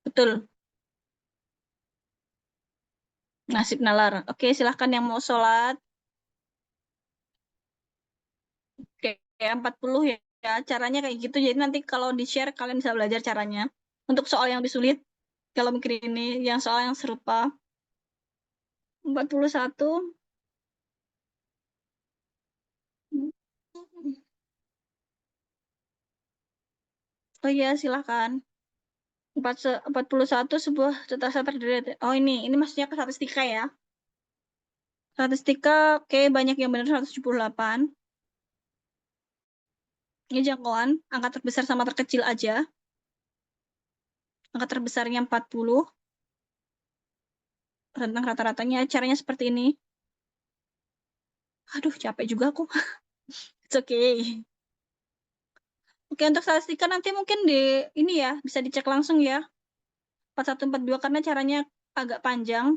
Betul. Nasib nalar. Oke, silahkan yang mau sholat. Oke, 40 ya. Caranya kayak gitu. Jadi nanti kalau di-share kalian bisa belajar caranya. Untuk soal yang lebih sulit, kalau mikir ini, yang soal yang serupa. 41. Oh iya, silahkan. 41 sebuah data set terdiri. Oh ini maksudnya ke statistika ya. Statistika, oke, banyak yang benar 178. Ini jangkauan, angka terbesar sama terkecil aja. Angka terbesarnya 40. Rentang rata-ratanya, caranya seperti ini. Aduh, capek juga aku. It's okay. Oke, untuk statistika nanti mungkin di ini ya, bisa dicek langsung ya. 4142 karena caranya agak panjang.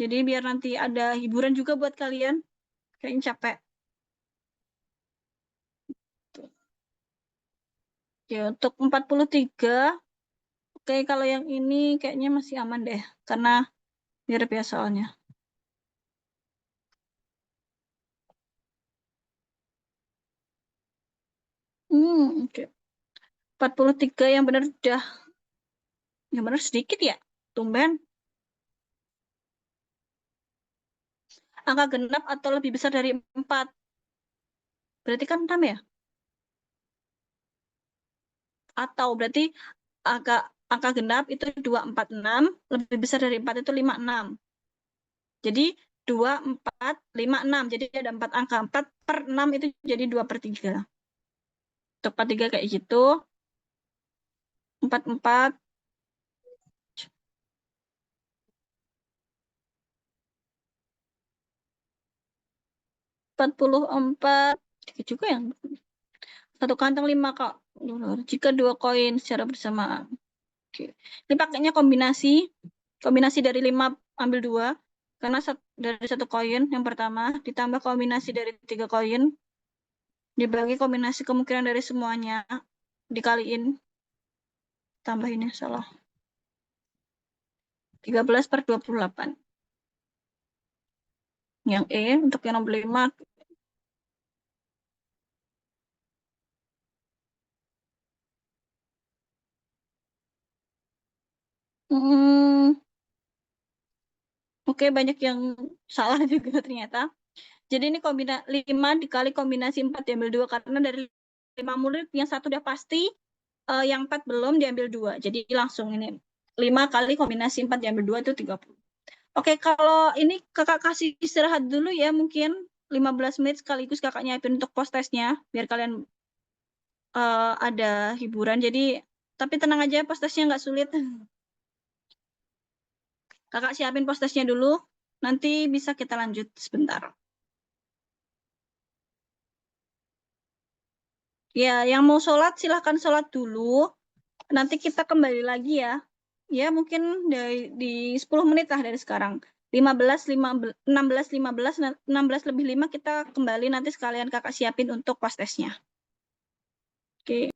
Jadi biar nanti ada hiburan juga buat kalian. Kayaknya capek. Oke, untuk 43, oke kalau yang ini kayaknya masih aman deh. Karena mirip ya soalnya. Oke. 43 yang benar udah, yang benar sedikit ya. Tumben. Angka genap atau lebih besar dari 4. Berarti kan 6 ya? Atau berarti angka angka genap itu 246, lebih besar dari 4 itu 56. Jadi 2, 4, 5, 6. Jadi ada 4 angka. 4/6 itu jadi 2/3. Untuk 43 kayak gitu. 44, 44. Dikit juga yang satu kantong 5 kok. Jika 2 koin secara bersamaan. Oke. Ini pakainya kombinasi. Kombinasi dari 5 ambil 2. Karena dari satu koin yang pertama ditambah kombinasi dari 3 koin dibagi kombinasi kemungkinan dari semuanya dikaliin, tambah ini salah, 13/28. Yang E untuk yang nomor 5, oke, banyak yang salah juga ternyata. Jadi ini 5 dikali kombinasi 4 diambil 2 karena dari 5 murid yang satu udah pasti, yang 4 belum diambil 2. Jadi langsung ini 5 kali kombinasi 4 diambil 2 itu 30. Oke, kalau ini kakak kasih istirahat dulu ya, mungkin 15 menit sekaligus kakak nyiapin untuk post testnya, biar kalian ada hiburan. Jadi, tapi tenang aja, post testnya nggak sulit. Kakak siapin post testnya dulu, nanti bisa kita lanjut sebentar. Ya, yang mau sholat silahkan sholat dulu. Nanti kita kembali lagi ya. Ya, mungkin di 10 menit lah dari sekarang. 15, 16, 15, 16 lebih 5 kita kembali nanti sekalian kakak siapin untuk post testnya. Oke.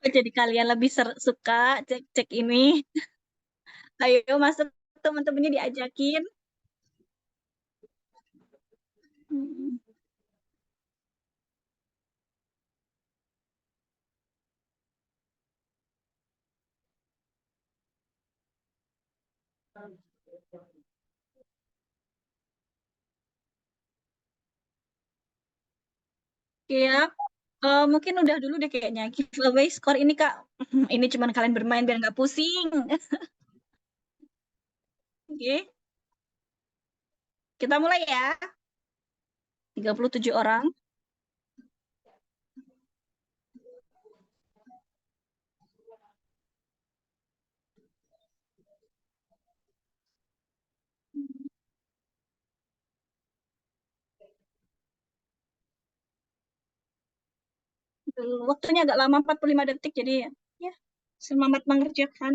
Jadi kalian lebih suka cek-cek ini. Ayo masuk, teman-temannya diajakin. Hmm. Ya, mungkin udah dulu deh kayaknya giveaway skor ini Kak. Ini cuma kalian bermain biar nggak pusing. Oke, kita mulai ya. 37 orang. Waktunya agak lama, 45 detik, jadi ya semangat mengerjakan.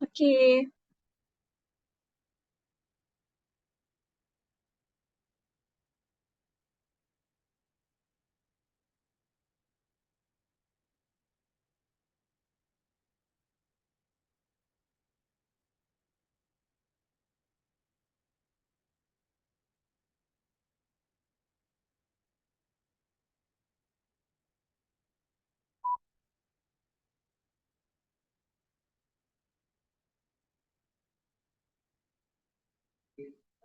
Oke.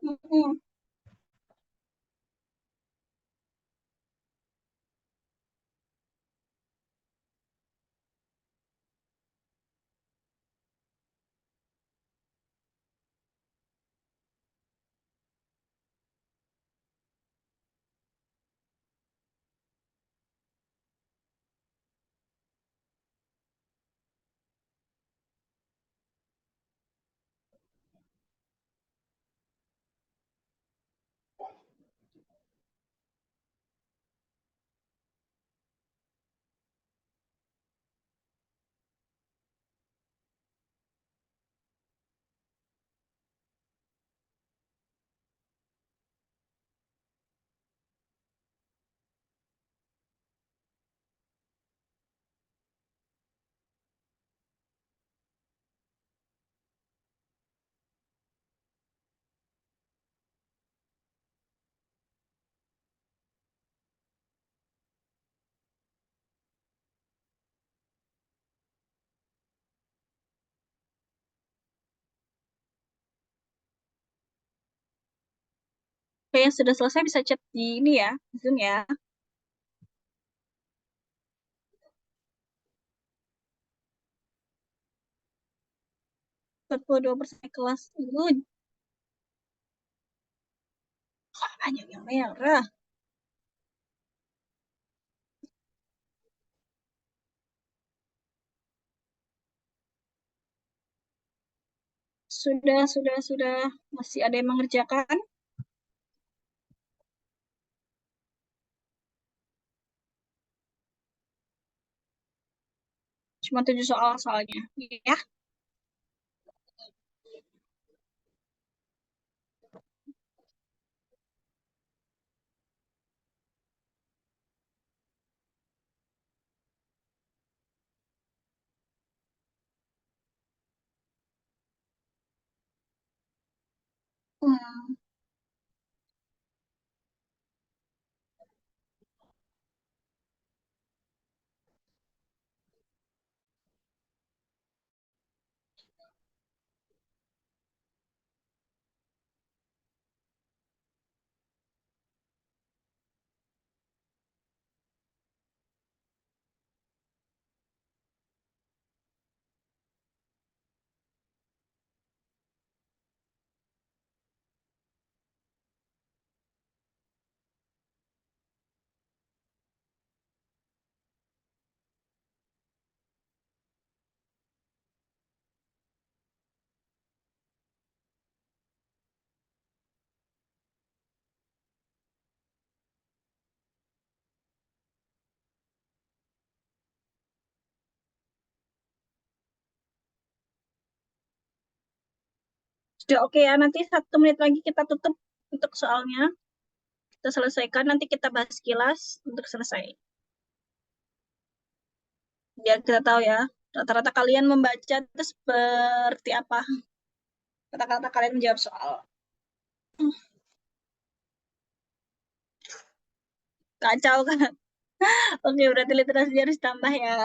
Mm-mm. Oke, yang sudah selesai bisa chat di ini ya, Zoom ya. 42% kelas. Banyak yang merah. Sudah. Masih ada yang mengerjakan? Cuma 7 soal soalnya. Ya. Hmm. Sudah oke ya, nanti 1 menit lagi kita tutup untuk soalnya. Kita selesaikan, nanti kita bahas kilas untuk selesai. Biar kita tahu ya, rata-rata kalian membaca itu seperti apa. Kata-kata kalian menjawab soal. Kacau kan? Oke, berarti literasi harus tambah ya.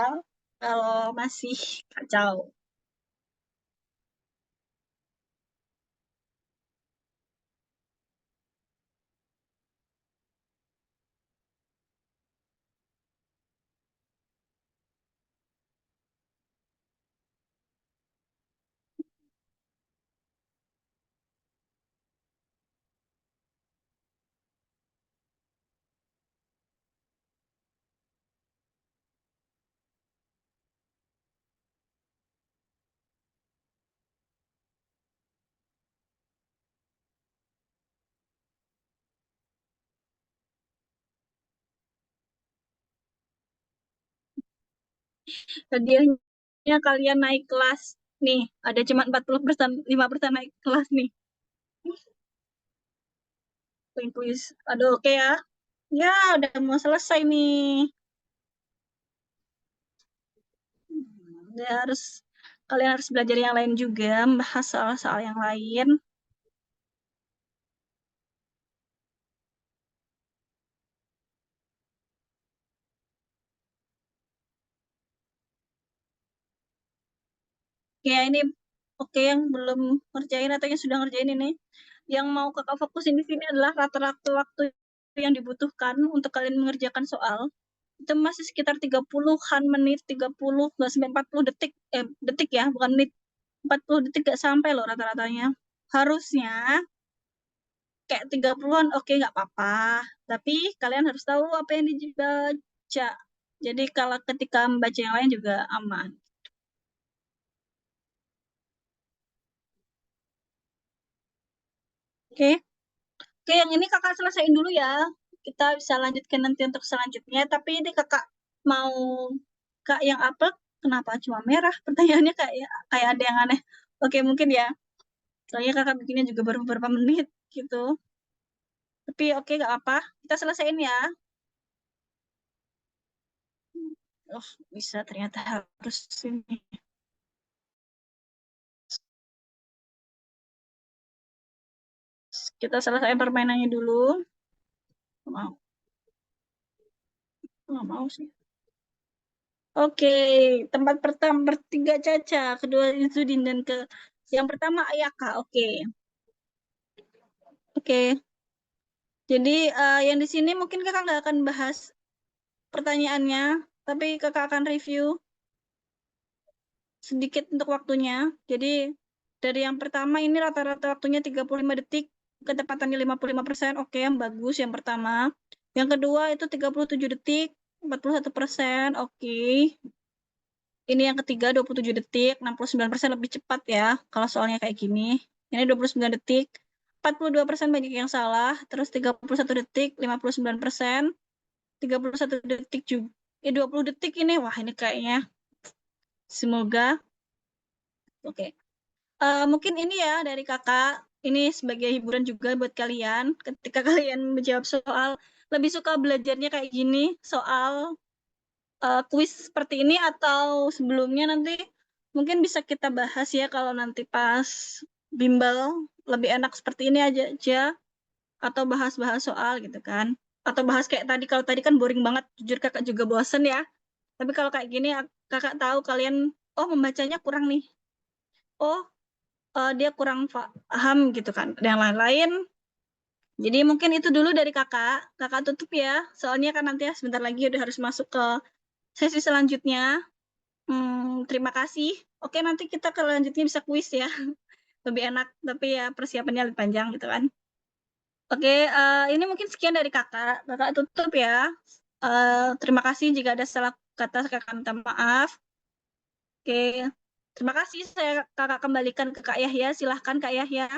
Kalau masih kacau. Hadiahnya kalian naik kelas. Nih, ada cuma 40%, 5% naik kelas nih. Kuis. Aduh, oke ya. Ya, udah mau selesai nih. Ya, kalian harus belajar yang lain juga, bahas soal-soal yang lain. Ya, ini oke yang belum ngerjain atau yang sudah ngerjain ini. Yang mau kakak fokusin di sini adalah rata-rata waktu yang dibutuhkan untuk kalian mengerjakan soal. Itu masih sekitar 30-an menit, 30, nggak sampai 40 detik. Detik ya, bukan menit. 40 detik nggak sampai loh rata-ratanya. Harusnya kayak 30-an, oke nggak apa-apa. Tapi kalian harus tahu apa yang dibaca. Jadi kalau ketika membaca yang lain juga aman. Oke. Oke, yang ini kakak selesaiin dulu ya. Kita bisa lanjutkan nanti untuk selanjutnya. Tapi ini kakak mau kak yang apa? Kenapa cuma merah? Pertanyaannya kayak ada yang aneh. Oke, mungkin ya. Soalnya kakak bikinnya juga baru beberapa menit gitu. Tapi oke, gak apa. Kita selesaiin ya. Oh, bisa ternyata harus ini. Kita selesaiin permainannya dulu. Mau, nggak mau sih. Oke, tempat pertama bertiga Caca, kedua Izudin dan yang pertama Ayaka. Oke. Oke. Jadi yang di sini mungkin kakak nggak akan bahas pertanyaannya, tapi kakak akan review sedikit untuk waktunya. Jadi dari yang pertama ini rata-rata waktunya 35 detik, ketepatannya 55%, oke, yang bagus yang pertama. Yang kedua itu 37 detik, 41%, oke. Ini yang ketiga 27 detik, 69% lebih cepat ya kalau soalnya kayak gini. Ini 29 detik, 42% banyak yang salah, terus 31 detik, 59%, 31 detik juga. 20 detik ini, wah ini kayaknya semoga oke. Mungkin ini ya dari kakak, ini sebagai hiburan juga buat kalian. Ketika kalian menjawab soal, lebih suka belajarnya kayak gini, soal kuis seperti ini atau sebelumnya nanti mungkin bisa kita bahas ya kalau nanti pas bimbel lebih enak seperti ini aja atau bahas-bahas soal gitu kan. Atau bahas kayak tadi, kalau tadi kan boring banget, jujur kakak juga bosen ya. Tapi kalau kayak gini, kakak tahu kalian, oh membacanya kurang nih. Oh, dia kurang paham gitu kan. Dan yang lain-lain. Jadi mungkin itu dulu dari kakak. Kakak tutup ya. Soalnya kan nanti ya sebentar lagi udah harus masuk ke sesi selanjutnya. Terima kasih. Oke, nanti kita ke lanjutnya bisa kuis ya. Lebih enak, tapi ya persiapannya lebih panjang gitu kan. Oke, ini mungkin sekian dari kakak. Kakak tutup ya. Terima kasih jika ada salah kata, kakak minta maaf. Oke, terima kasih. Saya kakak kembalikan ke Kak Yahya. Silahkan Kak Yahya.